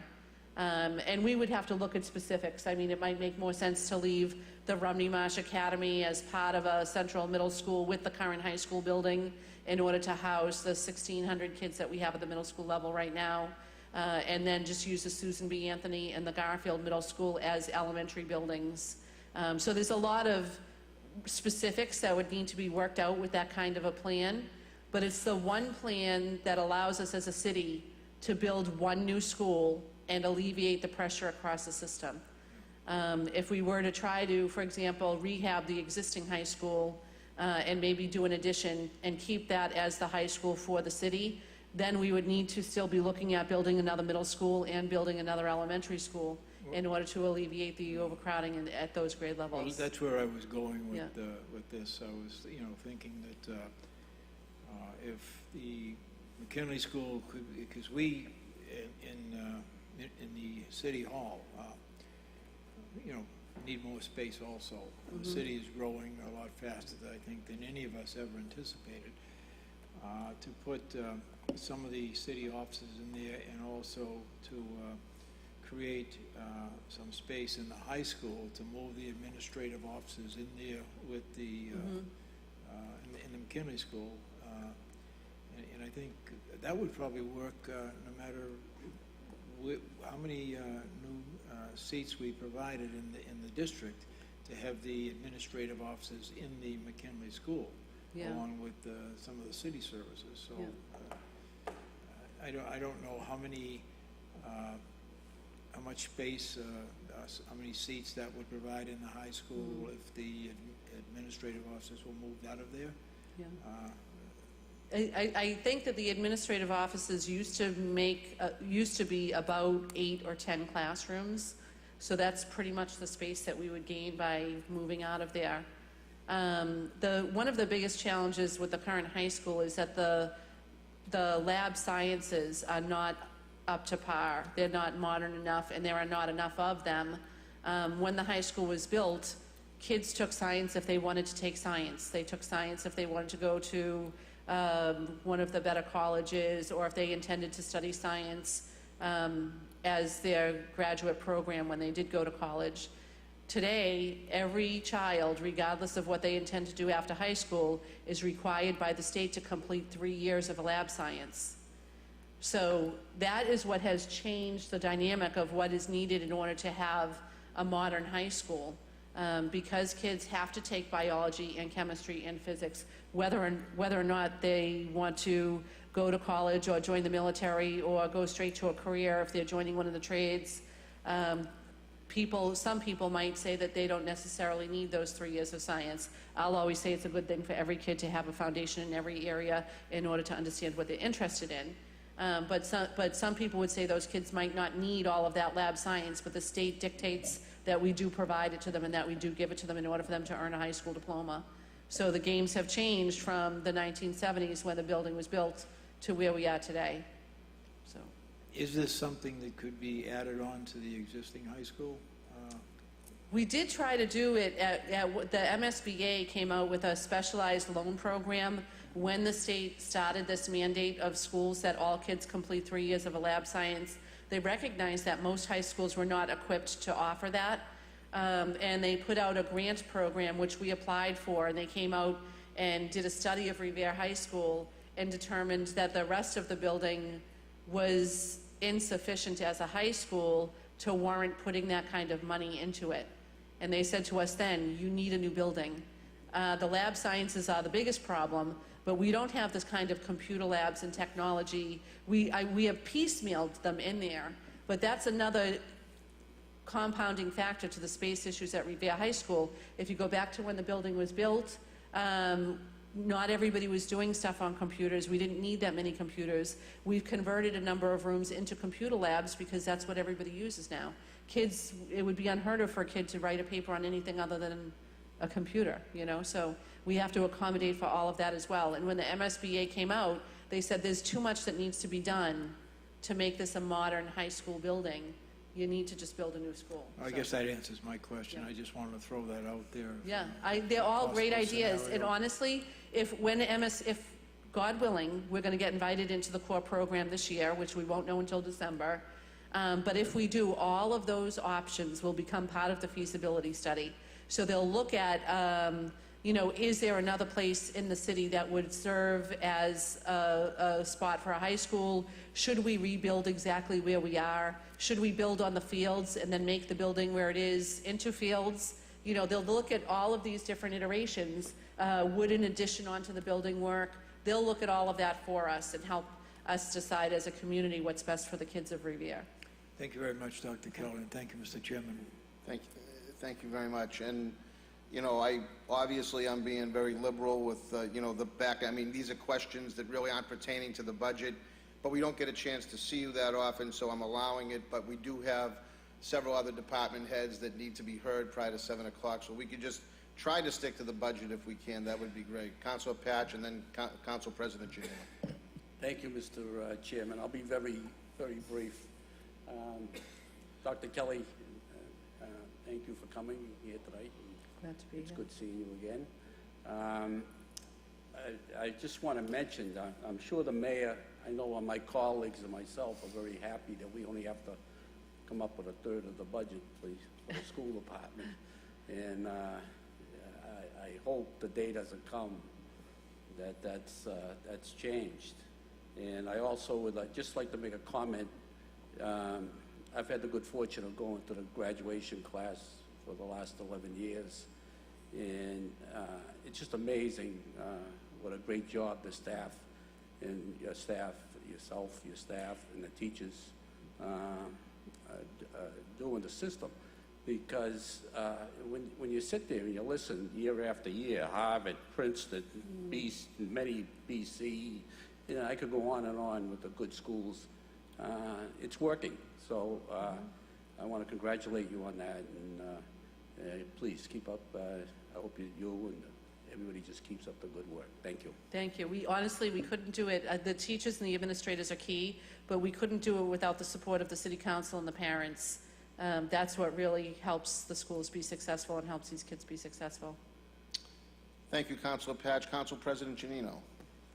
And we would have to look at specifics. I mean, it might make more sense to leave the Rumney Marsh Academy as part of a central middle school with the current high school building in order to house the 1,600 kids that we have at the middle school level right now. And then just use the Susan B. Anthony and the Garfield Middle School as elementary buildings. So there's a lot of specifics that would need to be worked out with that kind of a plan. But it's the one plan that allows us as a city to build one new school and alleviate the pressure across the system. If we were to try to, for example, rehab the existing high school and maybe do an addition and keep that as the high school for the city, then we would need to still be looking at building another middle school and building another elementary school in order to alleviate the overcrowding at those grade levels. Well, that's where I was going with, Yeah. with this. I was, thinking that if the McKinley School could, because we, in the city hall, need more space also. The city is growing a lot faster, I think, than any of us ever anticipated. To put some of the city offices in there and also to create some space in the high school to move the administrative offices in there with the, in the McKinley School. And I think that would probably work no matter how many new seats we provided in the district to have the administrative offices in the McKinley School, along with some of the city services. So I don't know how many, how much space, how many seats that would provide in the high school if the administrative offices were moved out of there. Yeah. I think that the administrative offices used to be about 8 or 10 classrooms, so that's pretty much the space that we would gain by moving out of there. One of the biggest challenges with the current high school is that the lab sciences are not up to par. They're not modern enough, and there are not enough of them. When the high school was built, kids took science if they wanted to take science. They took science if they wanted to go to one of the better colleges, or if they intended to study science as their graduate program when they did go to college. Today, every child, regardless of what they intend to do after high school, is required by the state to complete 3 years of lab science. So that is what has changed the dynamic of what is needed in order to have a modern high school. Because kids have to take biology and chemistry and physics, whether or not they want to go to college or join the military or go straight to a career if they're joining one of the trades. Some people might say that they don't necessarily need those 3 years of science. I'll always say it's a good thing for every kid to have a foundation in every area in order to understand what they're interested in. But some people would say those kids might not need all of that lab science, but the state dictates that we do provide it to them and that we do give it to them in order for them to earn a high school diploma. So the games have changed from the 1970s when the building was built to where we are today. So Is this something that could be added on to the existing high school? we did try to do it the MSBA came out with a specialized loan program when the state started this mandate of schools that all kids complete 3 years of a lab science. They recognized that most high schools were not equipped to offer that. And they put out a grant program, which we applied for, and they came out and did a study of Revere High School and determined that the rest of the building was insufficient as a high school to warrant putting that kind of money into it. And they said to us then, you need a new building. The lab sciences are the biggest problem, but we don't have this kind of computer labs and technology. We have piecemealed them in there, but that's another compounding factor to the space issues at Revere High School. If you go back to when the building was built, not everybody was doing stuff on computers. We didn't need that many computers. We've converted a number of rooms into computer labs because that's what everybody uses now. Kids, it would be unheard of for a kid to write a paper on anything other than a computer, you know? So we have to accommodate for all of that as well. And when the MSBA came out, they said there's too much that needs to be done to make this a modern high school building. You need to just build a new school. I So, guess that answers my question. Yeah. I just wanted to throw that out there. yeah, they're all great Possible ideas. And scenario. honestly, if God willing, we're going to get invited into the core program this year, which we won't know until December. But if we do, all of those options will become part of the feasibility study. So they'll look at, is there another place in the city that would serve as a spot for a high school? Should we rebuild exactly where we are? Should we build on the fields and then make the building where it is into fields? You know, they'll look at all of these different iterations. Would an addition onto the building work? They'll look at all of that for us and help us decide as a community what's best for the kids of Revere. Thank you very much, Dr. Kelly, and thank you, Mr. Chairman. Thank you very much. And, I'm being very liberal with, the back. I mean, these are questions that really aren't pertaining to the budget, but we don't get a chance to see you that often, so I'm allowing it. But we do have several other department heads that need to be heard prior to 7 o'clock, so we could just try to stick to the budget if we can. That would be great. Councilor Patch and then Council President Giannino. Thank you, Mr. Chairman. I'll be very, very brief. Dr. Kelly, thank you for coming here tonight. Glad to be It's here. good seeing you again. I just want to mention, I'm sure the mayor, I know my colleagues and myself are very happy that we only have to come up with a third of the budget for the school department. And I hope the day doesn't come that's changed. And I also would just like to make a comment. I've had the good fortune of going to the graduation class for the last 11 years. And it's just amazing what a great job the staff and your staff, yourself, your staff, and the teachers do in the system. Because when you sit there and you listen year after year, Harvard, Princeton, many BC, I could go on and on with the good schools. It's working. So I want to congratulate you on that, and please keep up. I hope you and everybody just keeps up the good work. Thank you. Thank you. We couldn't do it. The teachers and the administrators are key, but we couldn't do it without the support of the city council and the parents. That's what really helps the schools be successful and helps these kids be successful. Thank you, Councilor Patch. Council President Giannino.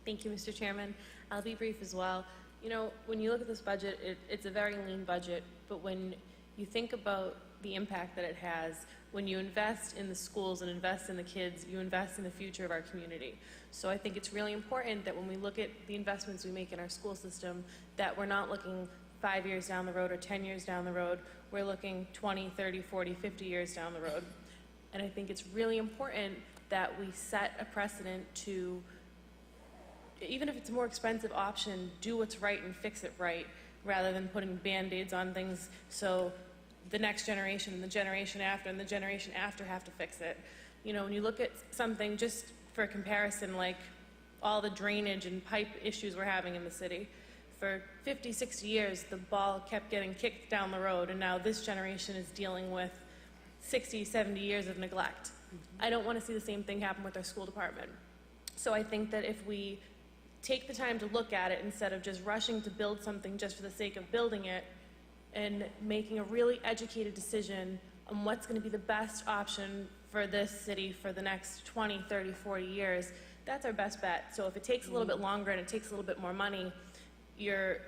Thank you, Mr. Chairman. I'll be brief as well. You know, when you look at this budget, it's a very lean budget, but when you think about the impact that it has, when you invest in the schools and invest in the kids, you invest in the future of our community. So I think it's really important that when we look at the investments we make in our school system, that we're not looking 5 years down the road or 10 years down the road, we're looking 20, 30, 40, 50 years down the road. And I think it's really important that we set a precedent to, even if it's a more expensive option, do what's right and fix it right, rather than putting Band-Aids on things so the next generation and the generation after and the generation after have to fix it. You know, when you look at something, just for comparison, like all the drainage and pipe issues we're having in the city, for 50, 60 years, the ball kept getting kicked down the road, and now this generation is dealing with 60, 70 years of neglect. I don't want to see the same thing happen with our school department. So I think that if we take the time to look at it instead of just rushing to build something just for the sake of building it, and making a really educated decision on what's going to be the best option for this city for the next 20, 30, 40 years, that's our best bet. So if it takes a little bit longer and it takes a little bit more money, you're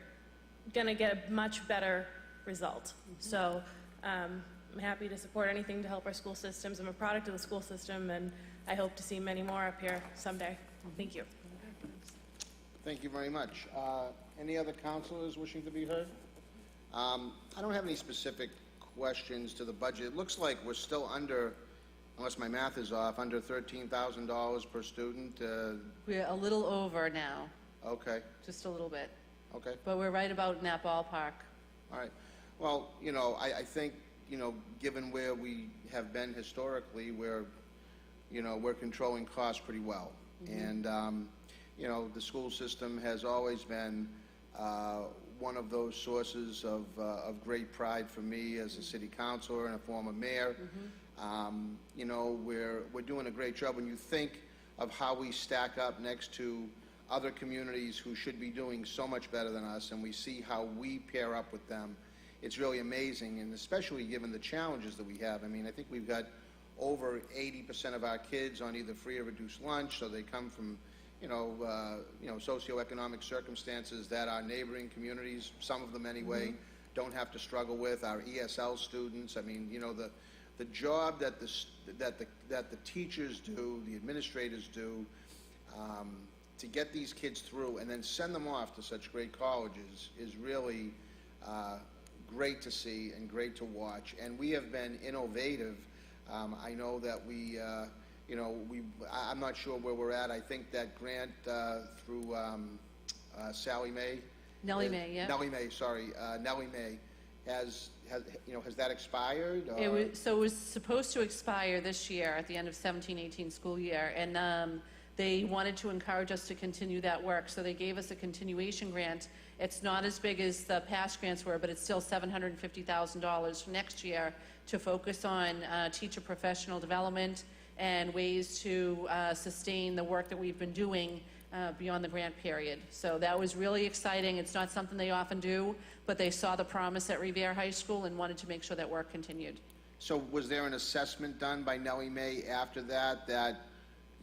going to get a much better result. So I'm happy to support anything to help our school systems. I'm a product of the school system, and I hope to see many more up here someday. Thank you. Thank you very much. Any other counselors wishing to be heard? I don't have any specific questions to the budget. It looks like we're still under, unless my math is off, under $13,000 per student. We're a little over now, Okay, just a little bit, okay, but we're right about in that ballpark. all right. Well, you know, I think, you know, given where we have been historically, we're controlling costs pretty well. And, you know, the school system has always been one of those sources of great pride for me as a city councilor and a former mayor. You know, we're doing a great job. When you think of how we stack up next to other communities who should be doing so much better than us, and we see how we pair up with them, it's really amazing, and especially given the challenges that we have. I mean, I think we've got over 80% of our kids on either free or reduced lunch, so they come from socioeconomic circumstances that our neighboring communities, some of them anyway, don't have to struggle with. Our ESL students, I mean, you know, the job that the teachers do, the administrators do, to get these kids through and then send them off to such great colleges is really great to see and great to watch. And we have been innovative. I know that I'm not sure where we're at. I think that grant through Sally Mae. Nellie Mae, yeah. Nellie Mae, sorry. Nellie Mae has that expired? Or? It was supposed to expire this year at the end of 17-18 school year, and they wanted to encourage us to continue that work, so they gave us a continuation grant. It's not as big as the past grants were, but it's still $750,000 for next year to focus on teacher professional development and ways to sustain the work that we've been doing beyond the grant period. So that was really exciting. It's not something they often do, but they saw the promise at Revere High School and wanted to make sure that work continued. So was there an assessment done by Nellie Mae after that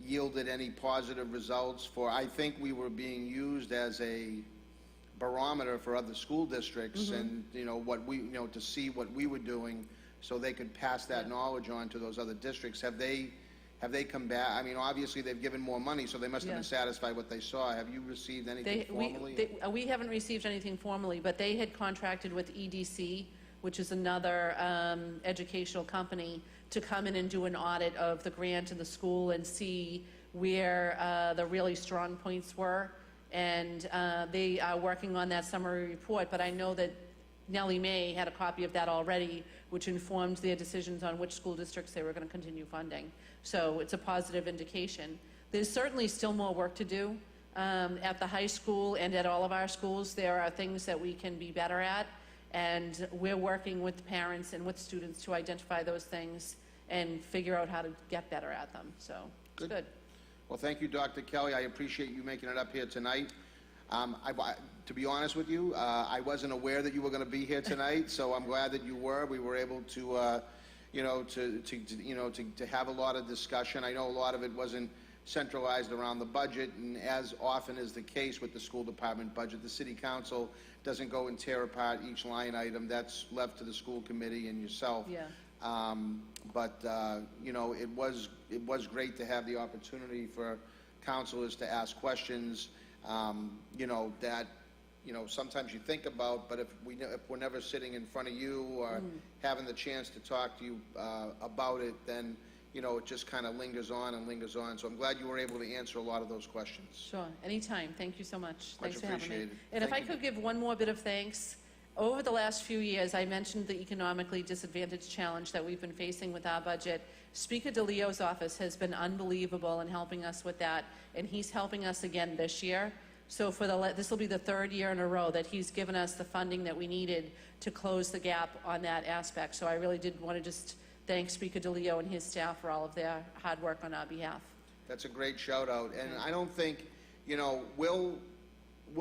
yielded any positive results for, I think we were being used as a barometer for other school districts and, to see what we were doing so they could pass that knowledge on to those other districts. Have they come back? I mean, obviously they've given more money, so they must have been satisfied with what they saw. Have you received anything formally? We haven't received anything formally, but they had contracted with EDC, which is another educational company, to come in and do an audit of the grant in the school and see where the really strong points were. And they are working on that summary report, but I know that Nellie Mae had a copy of that already, which informed their decisions on which school districts they were going to continue funding. So it's a positive indication. There's certainly still more work to do. At the high school and at all of our schools, there are things that we can be better at, and we're working with parents and with students to identify those things and figure out how to get better at them. So it's good. Well, thank you, Dr. Kelly. I appreciate you making it up here tonight. To be honest with you, I wasn't aware that you were going to be here tonight, so I'm glad that you were. We were able to have a lot of discussion. I know a lot of it wasn't centralized around the budget, and as often is the case with the school department budget, the city council doesn't go and tear apart each line item. That's left to the school committee and yourself. Yeah. You know, it was great to have the opportunity for counselors to ask questions, you know, that, you know, sometimes you think about, but if we're never sitting in front of you or having the chance to talk to you about it, then, you know, it just kind of lingers on and lingers on. So I'm glad you were able to answer a lot of those questions. Sure, anytime. Thank you so much. Much Thanks for having me. appreciated. And if I Thank you. could give one more bit of thanks, over the last few years, I mentioned the economically disadvantaged challenge that we've been facing with our budget. Speaker DeLeo's office has been unbelievable in helping us with that, and he's helping us again this year. So this will be the third year in a row that he's given us the funding that we needed to close the gap on that aspect. So I really did want to just thank Speaker DeLeo and his staff for all of their hard work on our behalf. That's a great shout out, and I don't think, you know, we'll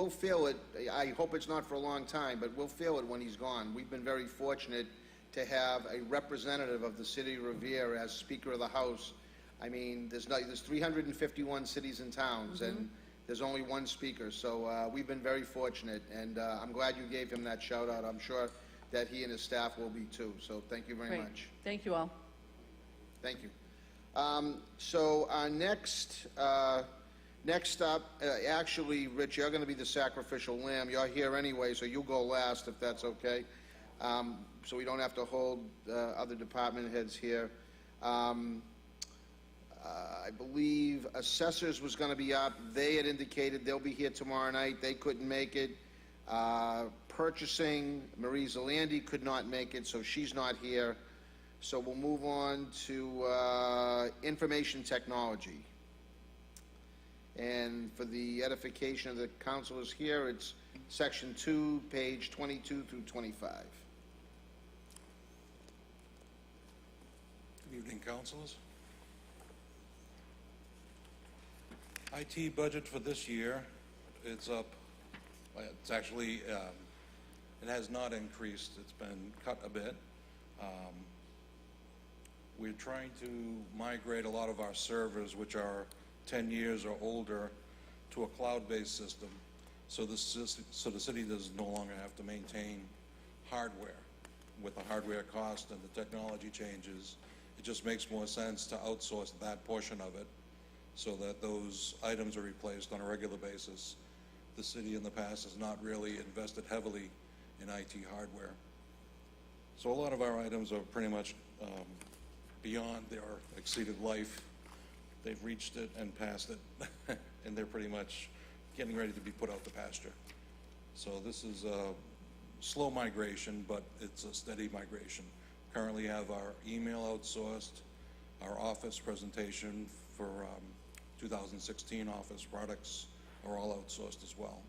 feel it. I hope it's not for a long time, but we'll feel it when he's gone. We've been very fortunate to have a representative of the city of Revere as Speaker of the House. I mean, there's 351 cities and towns, and there's only one speaker, so we've been very fortunate, and I'm glad you gave him that shout out. I'm sure that he and his staff will be too, so thank you very Great. much. Thank you all. Thank you. So next up, actually, Rich, you're going to be the sacrificial lamb. You're here anyway, so you'll go last if that's okay. So we don't have to hold other department heads here. I believe assessors was going to be up. They had indicated they'll be here tomorrow night. They couldn't make it. Purchasing, Marie Zalandi could not make it, so she's not here. So we'll move on to information technology. And for the edification of the councilors here, it's section 2, page 22 through 25. Good evening, councilors. IT budget for this year, it's up, it's actually, it has not increased, it's been cut a bit. We're trying to migrate a lot of our servers, which are 10 years or older, to a cloud-based system, so the city does no longer have to maintain hardware. With the hardware cost and the technology changes, it just makes more sense to outsource that portion of it so that those items are replaced on a regular basis. The city in the past has not really invested heavily in IT hardware. So a lot of our items are pretty much beyond their exceeded life. They've reached it and passed it, and they're pretty much getting ready to be put out to pasture. So this is a slow migration, but it's a steady migration. Currently have our email outsourced, our office presentation for 2016 office products are all outsourced as well.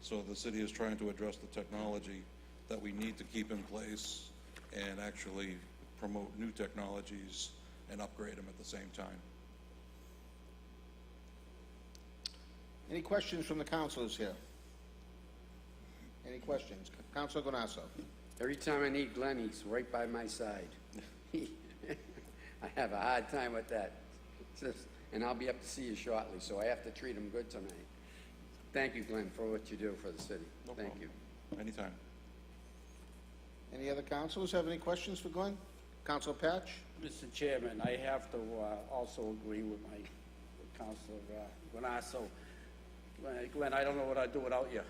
So the city is trying to address the technology that we need to keep in place and actually promote new technologies and upgrade them at the same time. Any questions from the councilors here? Any questions? Councilor Gonasso. Every time I need Glenn, he's right by my side. I have a hard time with that. And I'll be up to see you shortly, so I have to treat him good tonight. Thank you, Glenn, for what you do for the city. No Thank problem. you. Anytime. Any other councilors have any questions for Glenn? Councilor Patch? Mr. Chairman, I have to also agree with my Councilor Gonasso. Glenn, I don't know what I'd do without you.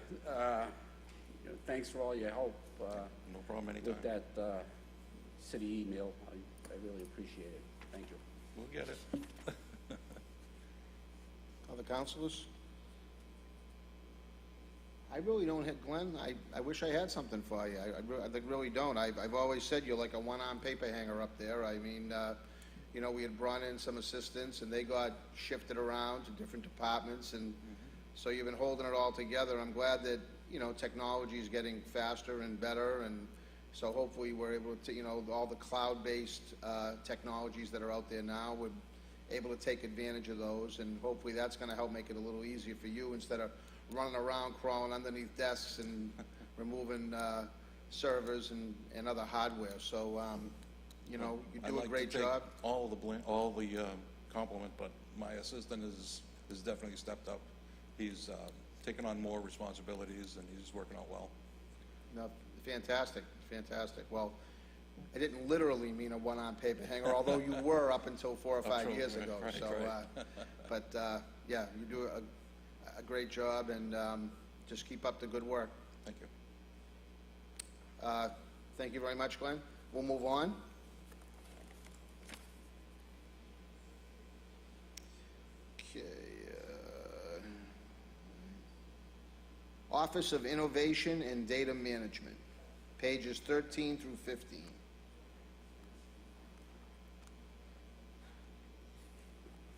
Thanks for all your help No problem, anytime. with that city email. I really appreciate it. Thank you. We'll get it. Other councilors? I really don't have, Glenn, I wish I had something for you. I really don't. I've always said you're like a one-arm paper hanger up there. I mean, you know, we had brought in some assistants and they got shifted around to different departments, and so you've been holding it all together. I'm glad that, you know, technology is getting faster and better, and so hopefully we're able to, you know, all the cloud-based technologies that are out there now, we're able to take advantage of those, and hopefully that's going to help make it a little easier for you instead of running around, crawling underneath desks and removing servers and other hardware. So, you know, you do a great job. All the compliment, but my assistant is definitely stepped up. He's taken on more responsibilities, and he's working out well. No, fantastic, fantastic. Well, I didn't literally mean a one-arm paper hanger, although you were up until 4 or 5 true, years right, ago. right, So, right. but yeah, you do a great job, and just keep up the good work. Thank you. Thank you very much, Glenn. We'll move on. Okay. Office of Innovation and Data Management, pages 13 through 15.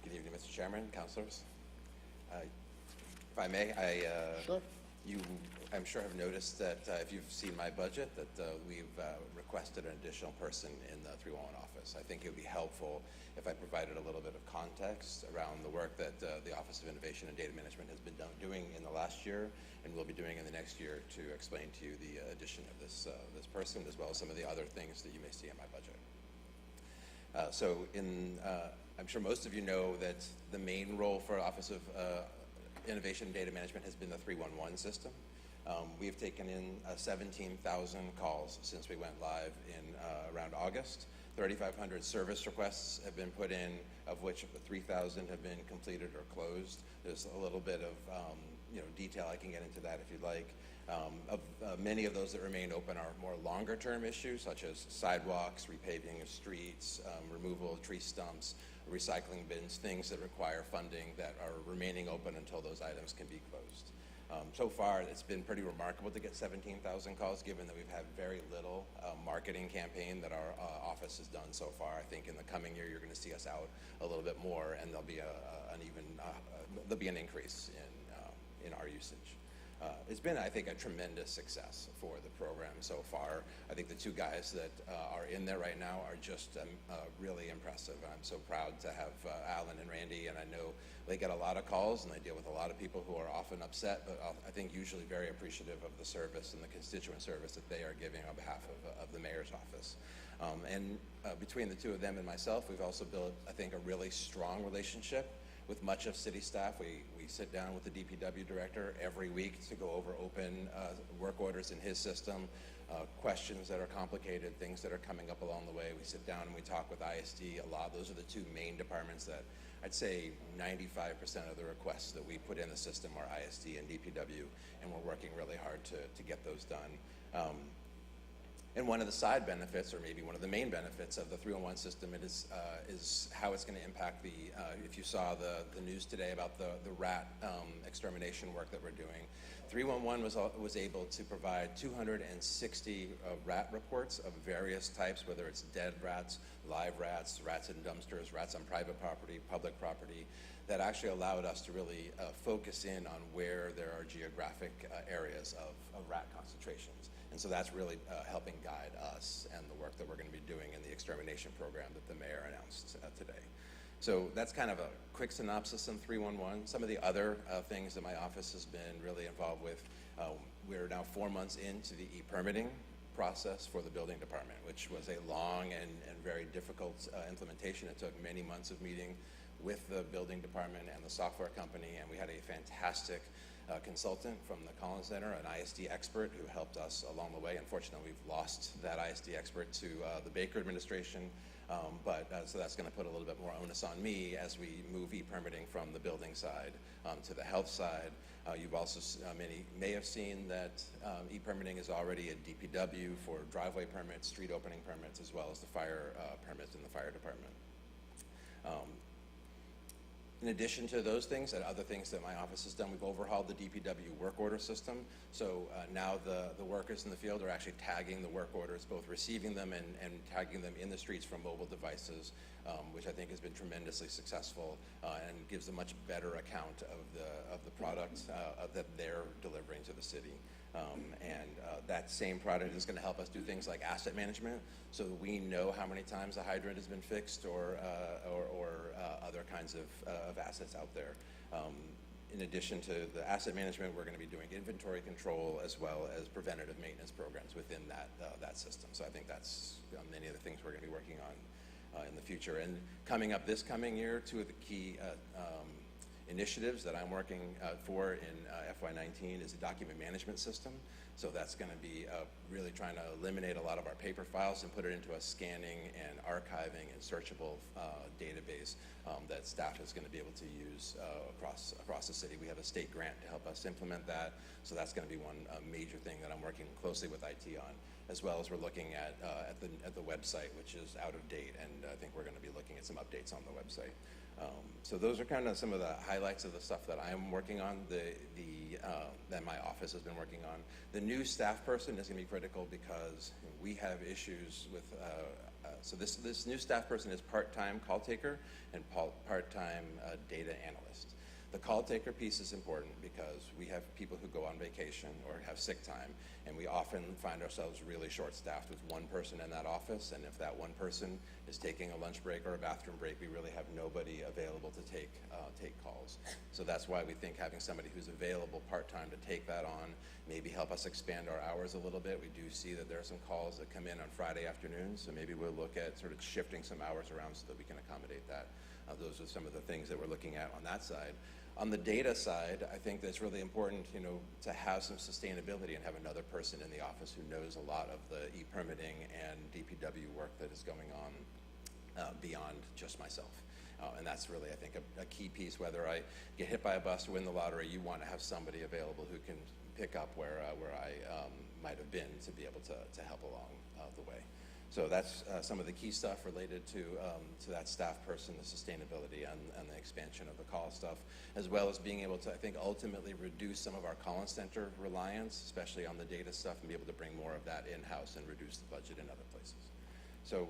Good evening, Mr. Chairman, councilors. If I may, Sure. you, I'm sure, have noticed that if you've seen my budget, that we've requested an additional person in the 311 office. I think it would be helpful if I provided a little bit of context around the work that the Office of Innovation and Data Management has been doing in the last year and will be doing in the next year to explain to you the addition of this person, as well as some of the other things that you may see in my budget. I'm sure most of you know that the main role for Office of Innovation and Data Management has been the 311 system. We've taken in 17,000 calls since we went live in around August. 3,500 service requests have been put in, of which 3,000 have been completed or closed. There's a little bit of detail. I can get into that if you'd like. Many of those that remain open are more longer-term issues, such as sidewalks, repaving of streets, removal of tree stumps, recycling bins, things that require funding that are remaining open until those items can be closed. So far, it's been pretty remarkable to get 17,000 calls, given that we've had very little marketing campaign that our office has done so far. I think in the coming year, you're going to see us out a little bit more, and there'll be an increase in our usage. It's been, I think, a tremendous success for the program so far. I think the two guys that are in there right now are just really impressive. I'm so proud to have Alan and Randy, and I know they get a lot of calls and they deal with a lot of people who are often upset, but I think usually very appreciative of the service and the constituent service that they are giving on behalf of the mayor's office. Between the two of them and myself, we've also built, I think, a really strong relationship with much of city staff. We sit down with the DPW director every week to go over open work orders in his system, questions that are complicated, things that are coming up along the way. We sit down and we talk with ISD a lot. Those are the two main departments that I'd say 95% of the requests that we put in the system are ISD and DPW, and we're working really hard to get those done. And one of the side benefits, or maybe one of the main benefits of the 311 system is how it's going to impact if you saw the news today about the rat extermination work that we're doing. 311 was able to provide 260 rat reports of various types, whether it's dead rats, live rats, rats in dumpsters, rats on private property, public property, that actually allowed us to really focus in on where there are geographic areas of rat concentrations. And so that's really helping guide us and the work that we're going to be doing in the extermination program that the mayor announced today. So that's kind of a quick synopsis on 311. Some of the other things that my office has been really involved with, we're now 4 months into the e-permitting process for the building department, which was a long and very difficult implementation. It took many months of meeting with the building department and the software company, and we had a fantastic consultant from the Collins Center, an ISD expert who helped us along the way. Unfortunately, we've lost that ISD expert to the Baker administration, so that's going to put a little bit more onus on me as we move e-permitting from the building side to the health side. You've also, many may have seen that e-permitting is already at DPW for driveway permits, street opening permits, as well as the fire permits in the fire department. In addition to those things and other things that my office has done, we've overhauled the DPW work order system. So now the workers in the field are actually tagging the work orders, both receiving them and tagging them in the streets from mobile devices, which I think has been tremendously successful and gives a much better account of the product that they're delivering to the city. That same product is going to help us do things like asset management, so that we know how many times a hydrant has been fixed or other kinds of assets out there. In addition to the asset management, we're going to be doing inventory control as well as preventative maintenance programs within that system. So I think that's many of the things we're going to be working on. in the future. And coming up this coming year, two of the key initiatives that I'm working for in FY19 is a document management system. So that's going to be really trying to eliminate a lot of our paper files and put it into a scanning and archiving and searchable database that staff is going to be able to use across the city. We have a state grant to help us implement that, so that's going to be one major thing that I'm working closely with IT on, as well as we're looking at the website, which is out of date, and I think we're going to be looking at some updates on the website. So those are kind of some of the highlights of the stuff that I'm working on, that my office has been working on. The new staff person is going to be critical because we have issues with, so this new staff person is part-time call taker and part-time data analyst. The call taker piece is important because we have people who go on vacation or have sick time, and we often find ourselves really short-staffed with one person in that office, and if that one person is taking a lunch break or a bathroom break, we really have nobody available to take calls. So that's why we think having somebody who's available part-time to take that on, maybe help us expand our hours a little bit. We do see that there are some calls that come in on Friday afternoons, so maybe we'll look at sort of shifting some hours around so that we can accommodate that. Those are some of the things that we're looking at on that side. On the data side, I think that's really important, to have some sustainability and have another person in the office who knows a lot of the e-permitting and DPW work that is going on beyond just myself. And that's really, I think, a key piece. Whether I get hit by a bus or win the lottery, you want to have somebody available who can pick up where I might have been to be able to help along the way. So that's some of the key stuff related to that staff person, the sustainability and the expansion of the call stuff, as well as being able to, I think, ultimately reduce some of our call center reliance, especially on the data stuff, and be able to bring more of that in-house and reduce the budget in other places. So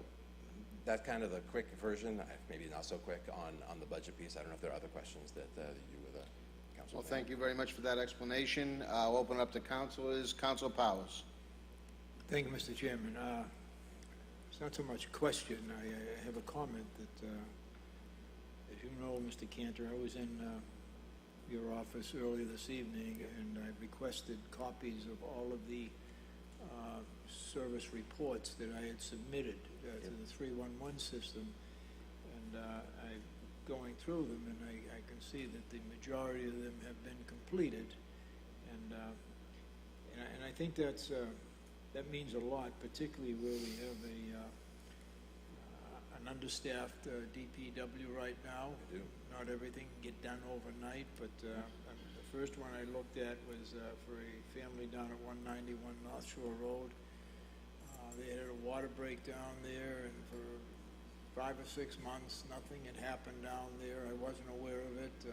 that's kind of the quick version, maybe not so quick, on the budget piece. I don't know if there are other questions that you or the council. Well, thank you very much for that explanation. I'll open it up to councilors. Council Powers. Thank you, Mr. Chairman. It's not so much a question. I have a comment that, as you know, Mr. Cantor, I was in your office earlier this evening, and I requested copies of all of the service reports that I had submitted to the 311 system, and I'm going through them, and I can see that the majority of them have been completed, and I think that's that means a lot, particularly where we have an understaffed DPW right now. Not everything can get done overnight, but the first one I looked at was for a family down at 191 North Shore Road. They had a water break down there, and for 5 or 6 months, nothing had happened down there. I wasn't aware of it,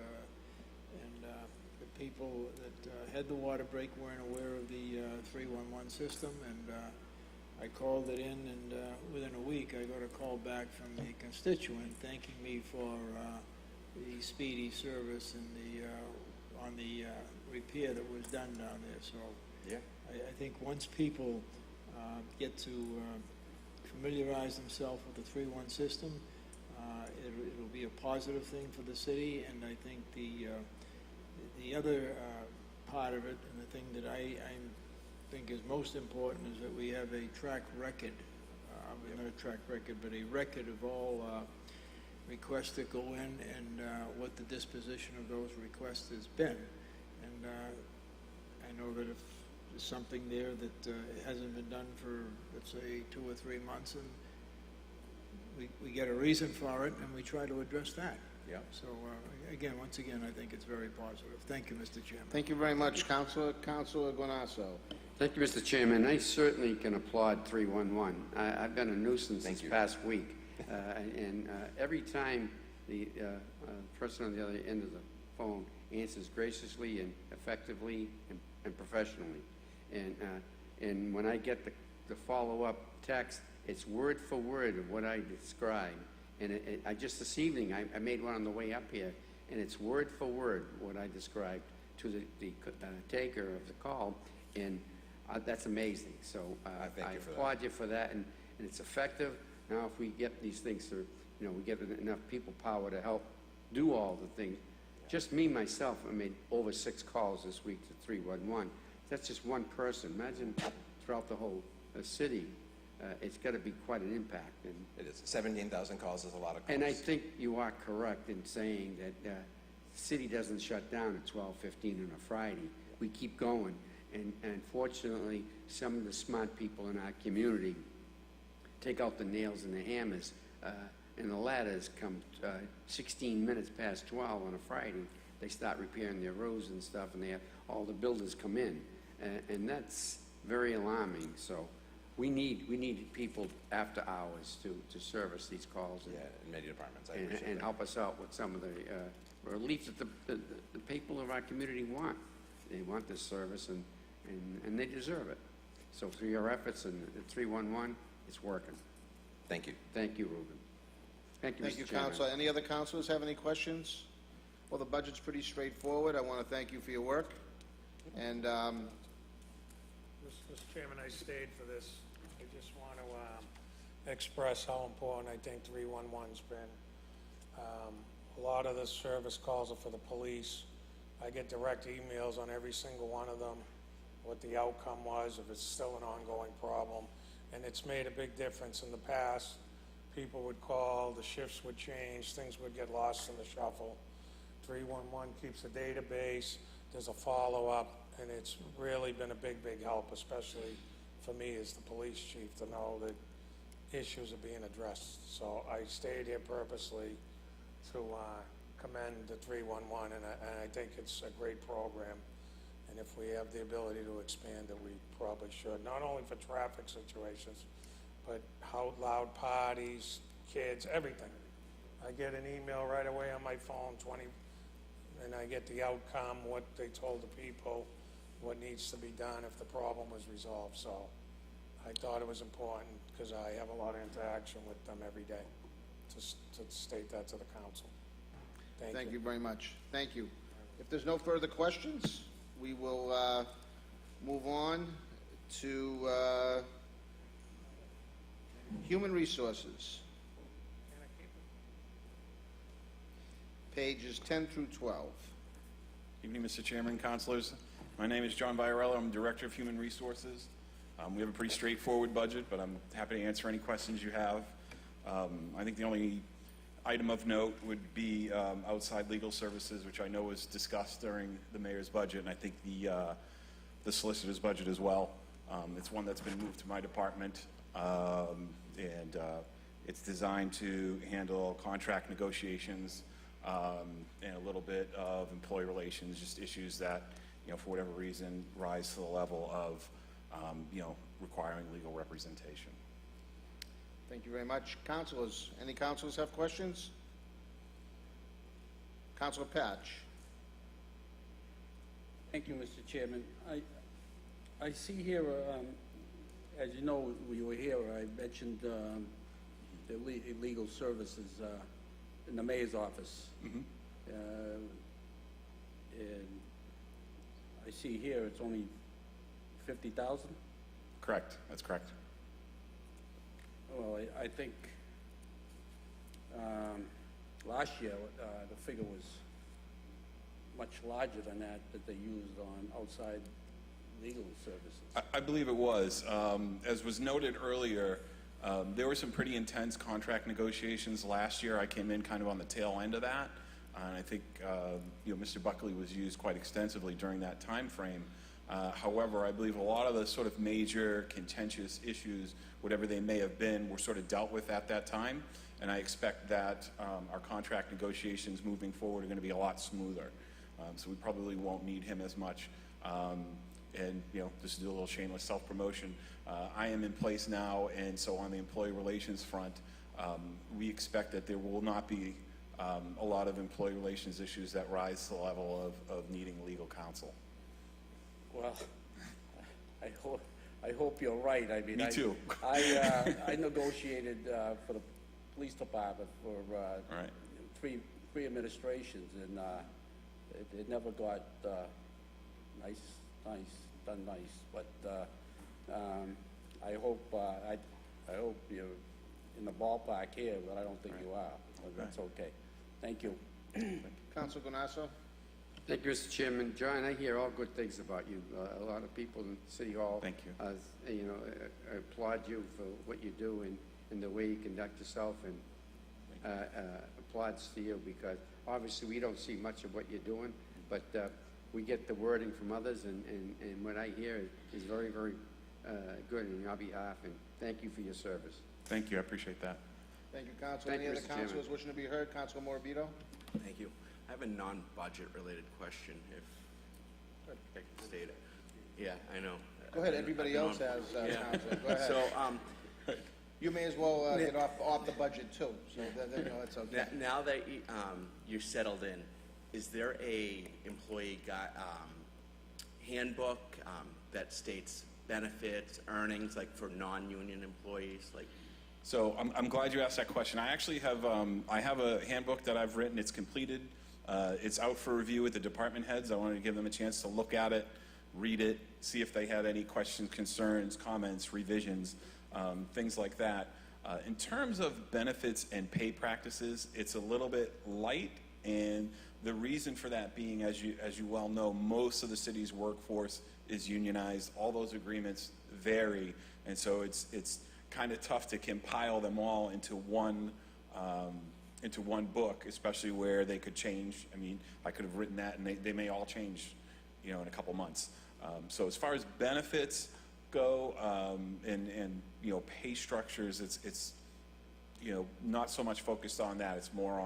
and the people that had the water break weren't aware of the 311 system, and I called it in, and within a week I got a call back from the constituent thanking me for the speedy service and on the repair that was done down there. So yeah, I think once people get to familiarize themselves with the 311 system, it'll be a positive thing for the city, and I think the other part of it, and the thing that I think is most important, is that we have a track record, not a track record, but a record of all requests that go in and what the disposition of those requests has been. And I know that if there's something there that hasn't been done for, let's say, 2 or 3 months, and we get a reason for it, and we try to address that. Yeah. So again, once again, I think it's very positive. Thank you, Mr. Chairman. Thank you very much, Councilor Guanasso. Thank you, Mr. Chairman. I certainly can applaud 311. I've been a nuisance this past week, and every time the person on the other end of the phone answers graciously and effectively and professionally, and when I get the follow-up text, it's word for word of what I described. And I just this evening, I made one on the way up here, and it's word for word what I described to the taker of the call, and that's amazing. So I applaud you for that, and it's effective. Now, if we get these things to, we get enough people power to help do all the things. Just me, myself, I made over 6 calls this week to 311. That's just one person. Imagine throughout the whole city, it's got to be quite an impact. It is. 17,000 calls is a lot of calls. And I think you are correct in saying that the city doesn't shut down at 12:15 on a Friday. We keep going. And fortunately, some of the smart people in our community take out the nails and the hammers, and the ladders come 16 minutes past 12 on a Friday. They start repairing their roads and stuff, and they have all the builders come in. And that's very alarming. So we need people after hours to service these calls Yeah, in many departments. I and appreciate that. help us out with some of the relief that the people of our community want. They want this service, and they deserve it. So through your efforts and 311, it's working. Thank you. Thank you, Ruben. Thank you, Thank you, Mr. Chairman. Counselor. Any other counselors have any questions? Well, the budget's pretty straightforward. I want to thank you for your work. And, Mr. Chairman, I stayed for this. I just want to express how important I think 311's been. A lot of the service calls are for the police. I get direct emails on every single one of them, what the outcome was, if it's still an ongoing problem. And it's made a big difference. In the past, people would call, the shifts would change, things would get lost in the shuffle. 311 keeps a database, there's a follow-up, and it's really been a big, big help, especially for me as the police chief, to know that issues are being addressed. So I stayed here purposely to commend the 311, and I think it's a great program. And if we have the ability to expand it, we probably should, not only for traffic situations, but how loud parties, kids, everything. I get an email right away on my phone, and I get the outcome, what they told the people, what needs to be done if the problem was resolved. So I thought it was important, because I have a lot of interaction with them every day, to state that to the council. thank you very much. Thank you. If there's no further questions, we will move on to Human Resources. Pages 10 through 12. Evening, Mr. Chairman, councilors. My name is John Viorello. I'm Director of Human Resources. We have a pretty straightforward budget, but I'm happy to answer any questions you have. I think the only item of note would be outside legal services, which I know was discussed during the mayor's budget, and I think the solicitor's budget as well. It's one that's been moved to my department, and it's designed to handle contract negotiations and a little bit of employee relations, just issues that, for whatever reason, rise to the level of, requiring legal representation. Thank you very much. Councilors, any councilors have questions? Councilor Patch. Thank you, Mr. Chairman. I see here, as you know, we were here, I mentioned the legal services in the mayor's office. And I see here it's only 50,000? Correct. That's correct. Well, I think last year the figure was much larger than that they used on outside legal services. I believe it was. As was noted earlier, there were some pretty intense contract negotiations last year. I came in kind of on the tail end of that, and I think Mr. Buckley was used quite extensively during that time frame. However, I believe a lot of the sort of major contentious issues, whatever they may have been, were sort of dealt with at that time, and I expect that our contract negotiations moving forward are going to be a lot smoother. So we probably won't need him as much. And, just to do a little shameless self-promotion, I am in place now, and so on the employee relations front, we expect that there will not be a lot of employee relations issues that rise to the level of needing legal counsel. Well, I hope you're right. I mean, Me too. I negotiated for the police department for Right. three administrations, and it never got done nice. But I hope you're in the ballpark here, but I don't think you are. But that's okay. Thank you. Councilor Ganasso. Thank you, Mr. Chairman. John, I hear all good things about you. A lot of people in City Hall. Thank you. Applaud you for what you do and the way you conduct yourself, and applauds to you, because obviously we don't see much of what you're doing, but we get the wording from others, and what I hear is very, very good on your behalf, and thank you for your service. Thank you, I appreciate that. Thank you, Council. Thank Any you, other Mr. Chairman. councilors wishing to be heard? Councilor Morabito? Thank you. I have a non-budget related question, if I can state it. Yeah, I know. Go ahead, everybody else has, Yeah. Councilor, go ahead. So, You may as well get off the budget too, so that's okay. now that you're settled in, is there a employee handbook that states benefits, earnings, like for non-union employees, like? So I'm glad you asked that question. I actually have, I have a handbook that I've written. It's completed. It's out for review with the department heads. I wanted to give them a chance to look at it, read it, see if they had any questions, concerns, comments, revisions, things like that. In terms of benefits and pay practices, it's a little bit light, and the reason for that being, as you well know, most of the city's workforce is unionized. All those agreements vary, and so it's kind of tough to compile them all into one book, especially where they could change. I mean, I could have written that, and they may all change, in a couple months. So as far as benefits go, and pay structures, it's not so much focused on that. It's more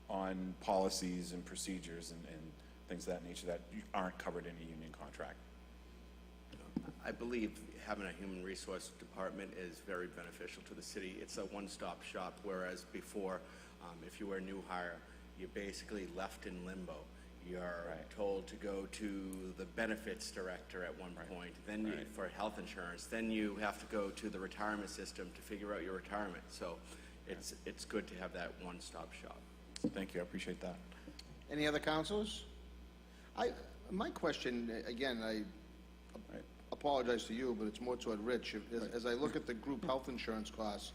on policies and procedures and things of that nature that aren't covered in a union contract. I believe having a human resource department is very beneficial to the city. It's a one-stop shop, whereas before, if you were a new hire, you're basically left in limbo. You're told to go to the benefits director at one point, then for health insurance, then you have to go to the retirement system to figure out your retirement. So it's good to have that one-stop shop. Thank you, I appreciate that. Any other councilors? My question, again, I apologize to you, but it's more toward Rich. As I look at the group health insurance costs,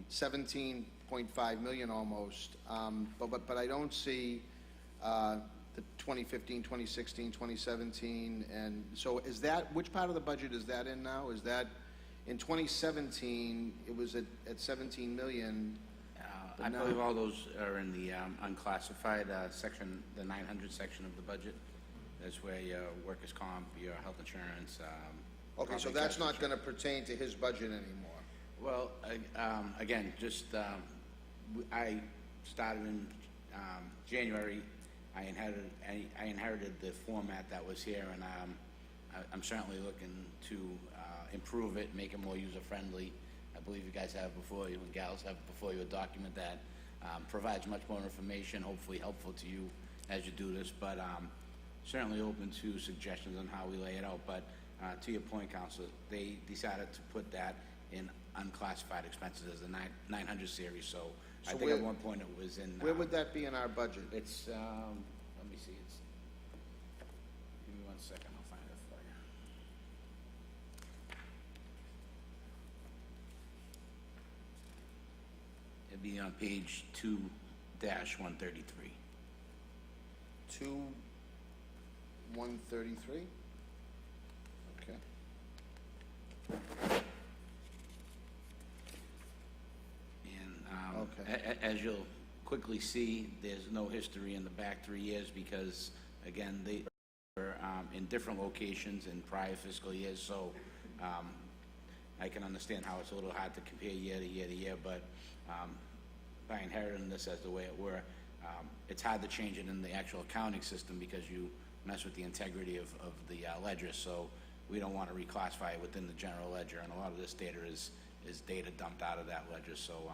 17.5 million almost, but I don't see the 2015, 2016, 2017, and so is that, which part of the budget is that in now? Is that, in 2017, it was at 17 million? I believe all those are in the unclassified section, the 900 section of the budget. That's where your workers' comp, your health insurance. Okay, so that's not going to pertain to his budget anymore? Well, again, just, I started in January. I inherited the format that was here, and I'm certainly looking to improve it, make it more user-friendly. I believe you guys have before you, and gals have before you, a document that provides much more information, hopefully helpful to you as you do this, but certainly open to suggestions on how we lay it out. But to your point, Councilor, they decided to put that in unclassified expenses as the 900 series, so I think at one point it was in... Where would that be in our budget? It's, let me see, give me 1 second, I'll find it for you. It'd be on page 2-133. 133? Okay. And as you'll quickly see, there's no history in the back 3 years because, again, they were in different locations in prior fiscal years, so I can understand how it's a little hard to compare year to year to year, but by inheriting this as the way it were, it's hard to change it in the actual accounting system because you mess with the integrity of the ledger, so we don't want to reclassify it within the general ledger, and a lot of this data is data dumped out of that ledger, so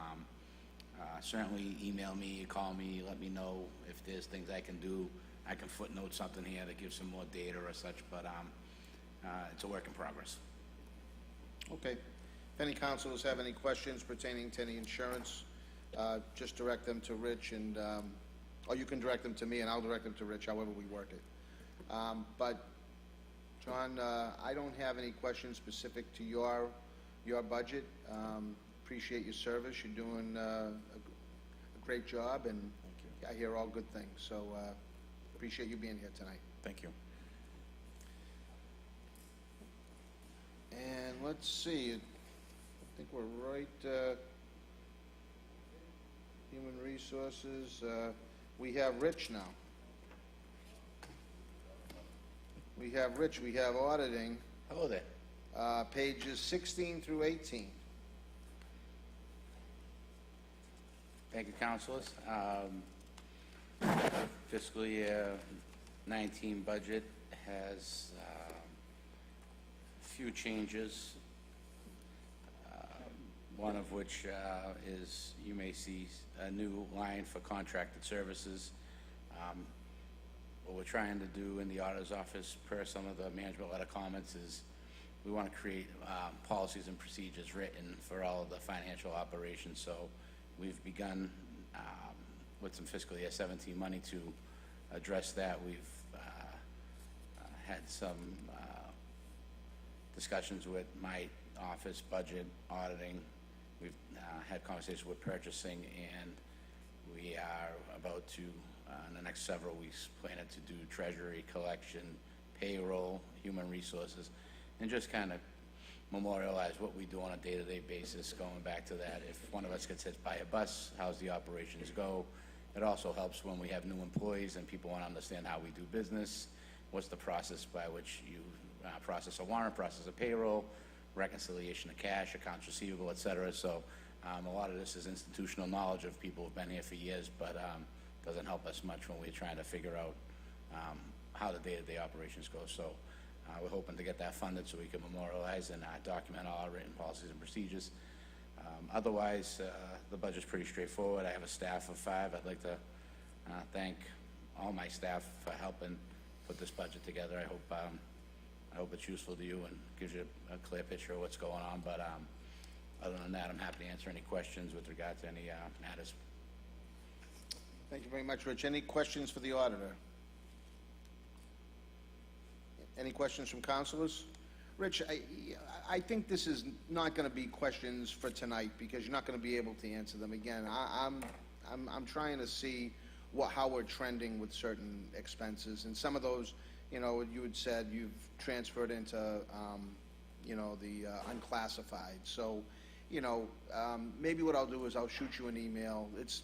certainly email me, call me, let me know if there's things I can do. I can footnote something here to give some more data or such, but it's a work in progress. Okay. If any councilors have any questions pertaining to any insurance, just direct them to Rich, and or you can direct them to me, and I'll direct them to Rich, however we work it. But, John, I don't have any questions specific to your budget. Appreciate your service. You're doing a great job, and I hear all good things. So appreciate you being here tonight. Thank you. And let's see, I think we're right, Human Resources, we have Rich now. We have Rich, we have auditing, Hello there. pages 16 through 18. Thank you, councilors. Fiscal year 19 budget has a few changes, one of which is, you may see, a new line for contracted services. What we're trying to do in the auditor's office, per some of the management letter comments, is we want to create policies and procedures written for all of the financial operations. So we've begun with some fiscal year 17 money to address that. We've had some discussions with my office, budget, auditing. We've had conversations with purchasing, and we are about to, in the next several weeks, planning to do treasury, collection, payroll, human resources, and just kind of memorialize what we do on a day-to-day basis, going back to that. If one of us gets hit by a bus, how's the operations go? It also helps when we have new employees and people want to understand how we do business. What's the process by which you process a warrant, process a payroll, reconciliation of cash, accounts receivable, et cetera. So a lot of this is institutional knowledge of people who've been here for years, but doesn't help us much when we're trying to figure out how the day-to-day operations go. So we're hoping to get that funded so we can memorialize and document all our written policies and procedures. Otherwise, the budget's pretty straightforward. I have a staff of 5. I'd like to thank all my staff for helping put this budget together. I hope it's useful to you and gives you a clear picture of what's going on. But other than that, I'm happy to answer any questions with regard to any matters. Thank you very much, Rich. Any questions for the auditor? Any questions from councilors? Rich, I think this is not going to be questions for tonight because you're not going to be able to answer them. Again, I'm trying to see how we're trending with certain expenses, and some of those, you know, you had said you've transferred into, you know, the unclassified. So, you know, maybe what I'll do is I'll shoot you an email. It's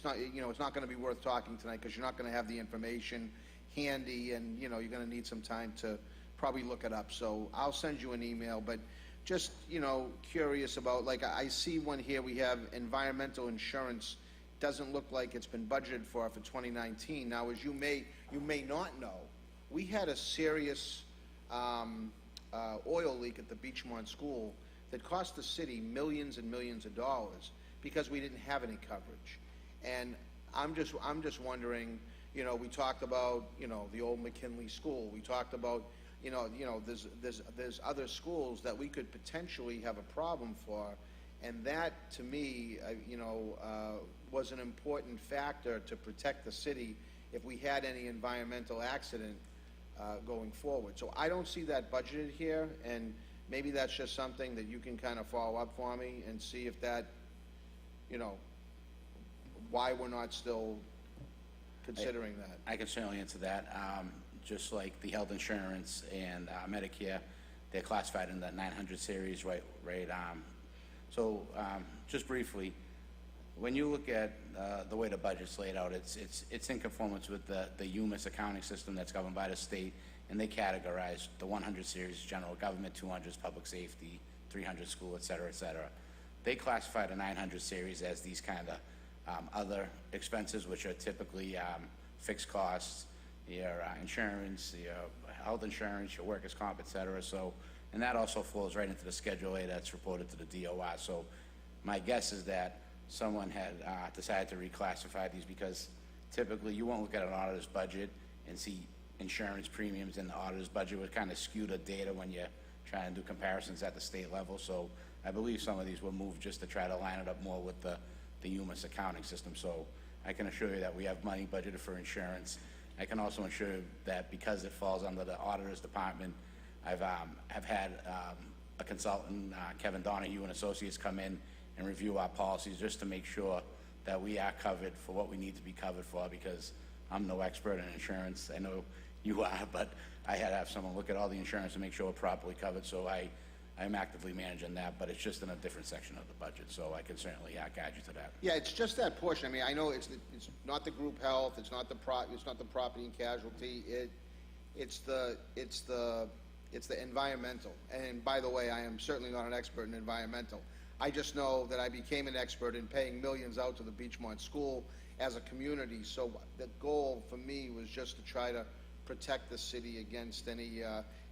not, you know, it's not going to be worth talking tonight because you're not going to have the information handy, and you know, you're going to need some time to probably look it up. So I'll send you an email, but just, you know, curious about, like, I see one here, we have environmental insurance. Doesn't look like it's been budgeted for 2019. Now, as you may not know, we had a serious oil leak at the Beachmont School that cost the city millions and millions of dollars because we didn't have any coverage. And I'm just wondering, you know, we talked about, you know, the old McKinley School. We talked about, you know, there's other schools that we could potentially have a problem for, and that, to me, you know, was an important factor to protect the city if we had any environmental accident going forward. So I don't see that budgeted here, and maybe that's just something that you can kind of follow up for me and see if that, you know, why we're not still considering that. I can certainly answer that. Just like the health insurance and Medicare, they're classified in the 900 series, right? So just briefly, when you look at the way the budget's laid out, it's in conformance with the UMass accounting system that's governed by the state, and they categorize the 100 series general government, 200 public safety, 300 school, et cetera, et cetera. They classify the 900 series as these kind of other expenses, which are typically fixed costs, your insurance, your health insurance, your workers' comp, et cetera. So, and that also flows right into the Schedule A that's reported to the DOR. So my guess is that someone had decided to reclassify these because typically you won't look at an auditor's budget and see insurance premiums in the auditor's budget would kind of skew the data when you're trying to do comparisons at the state level. So I believe some of these were moved just to try to line it up more with the UMass accounting system. So I can assure you that we have money budgeted for insurance. I can also assure you that because it falls under the auditor's department, have had a consultant, Kevin Donahue and Associates, come in and review our policies just to make sure that we are covered for what we need to be covered for, because I'm no expert in insurance. I know you are, but I had to have someone look at all the insurance and make sure we're properly covered, so I'm actively managing that, but it's just in a different section of the budget, so I can certainly guide you to that. Yeah, it's just that portion. I mean, I know it's not the group health, it's not the property and casualty, it's the environmental. And by the way, I am certainly not an expert in environmental. I just know that I became an expert in paying millions out to the Beachmont School as a community, so the goal for me was just to try to protect the city against any,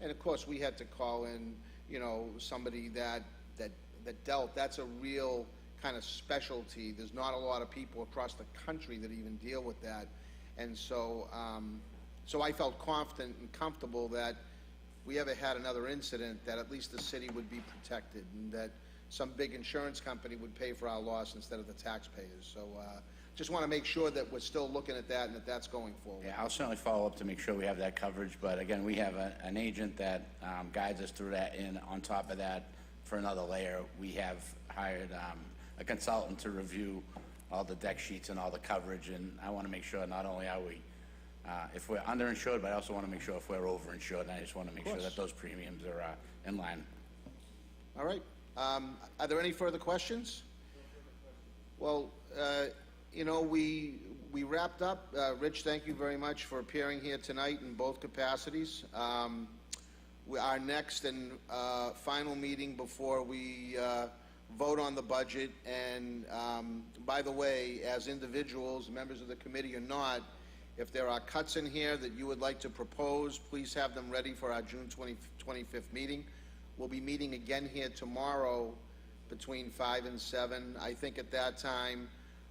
and of course, we had to call in, you know, somebody that dealt. That's a real kind of specialty. There's not a lot of people across the country that even deal with that. And so, so I felt confident and comfortable that if we ever had another incident, that at least the city would be protected and that some big insurance company would pay for our loss instead of the taxpayers. So just want to make sure that we're still looking at that and that that's going forward. Yeah, I'll certainly follow up to make sure we have that coverage, but again, we have an agent that guides us through that, and on top of that, for another layer, we have hired a consultant to review all the deck sheets and all the coverage, and I want to make sure not only are we, if we're underinsured, but I also want to make sure if we're overinsured, and I just want to make sure that those premiums are in line. All right. Are there any further questions? Well, you know, we wrapped up. Rich, thank you very much for appearing here tonight in both capacities. Our next and final meeting before we vote on the budget, and by the way, as individuals, members of the committee or not, if there are cuts in here that you would like to propose, please have them ready for our June 25th meeting. We'll be meeting again here tomorrow between 5 and 7. I think at that time,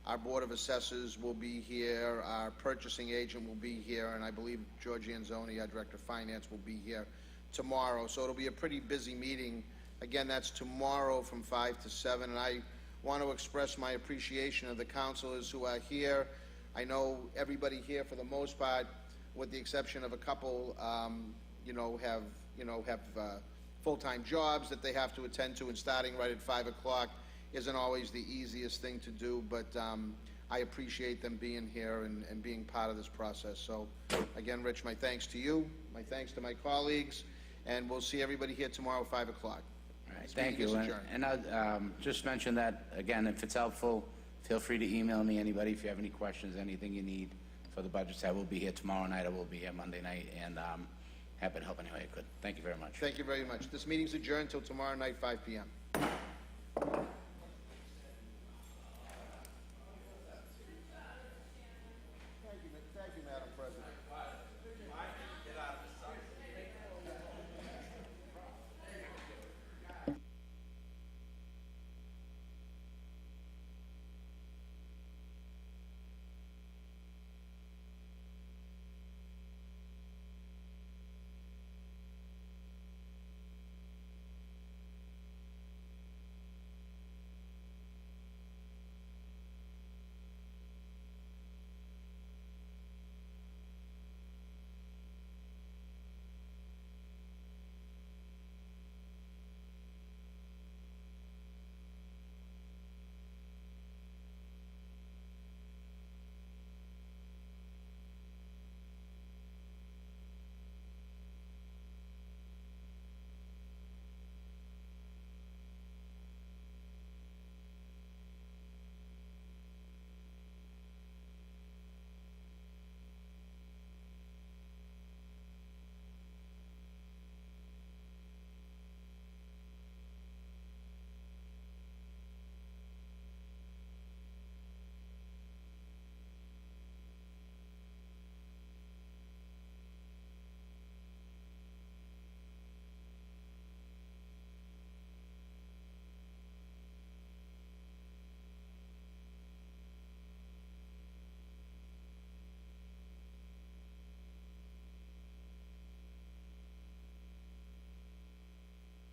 our Board of Assessors will be here, our purchasing agent will be here, and I believe George Anzoni, our Director of Finance, will be here tomorrow. So it'll be a pretty busy meeting. Again, that's tomorrow from 5 to 7, and I want to express my appreciation of the councilors who are here. I know everybody here, for the most part, with the exception of a couple, have full-time jobs that they have to attend to, and starting right at 5 o'clock isn't always the easiest thing to do, but I appreciate them being here and being part of this process. So, again, Rich, my thanks to you, my thanks to my colleagues, and we'll see everybody here tomorrow at 5 o'clock. All right, thank you. And I'll just mention that, again, if it's helpful, feel free to email me, anybody, if you have any questions, anything you need for the budgets. I will be here tomorrow night, I will be here Monday night, and happy to help any way I could. Thank you very much. Thank you very much. This meeting's adjourned until tomorrow night, 5 p.m.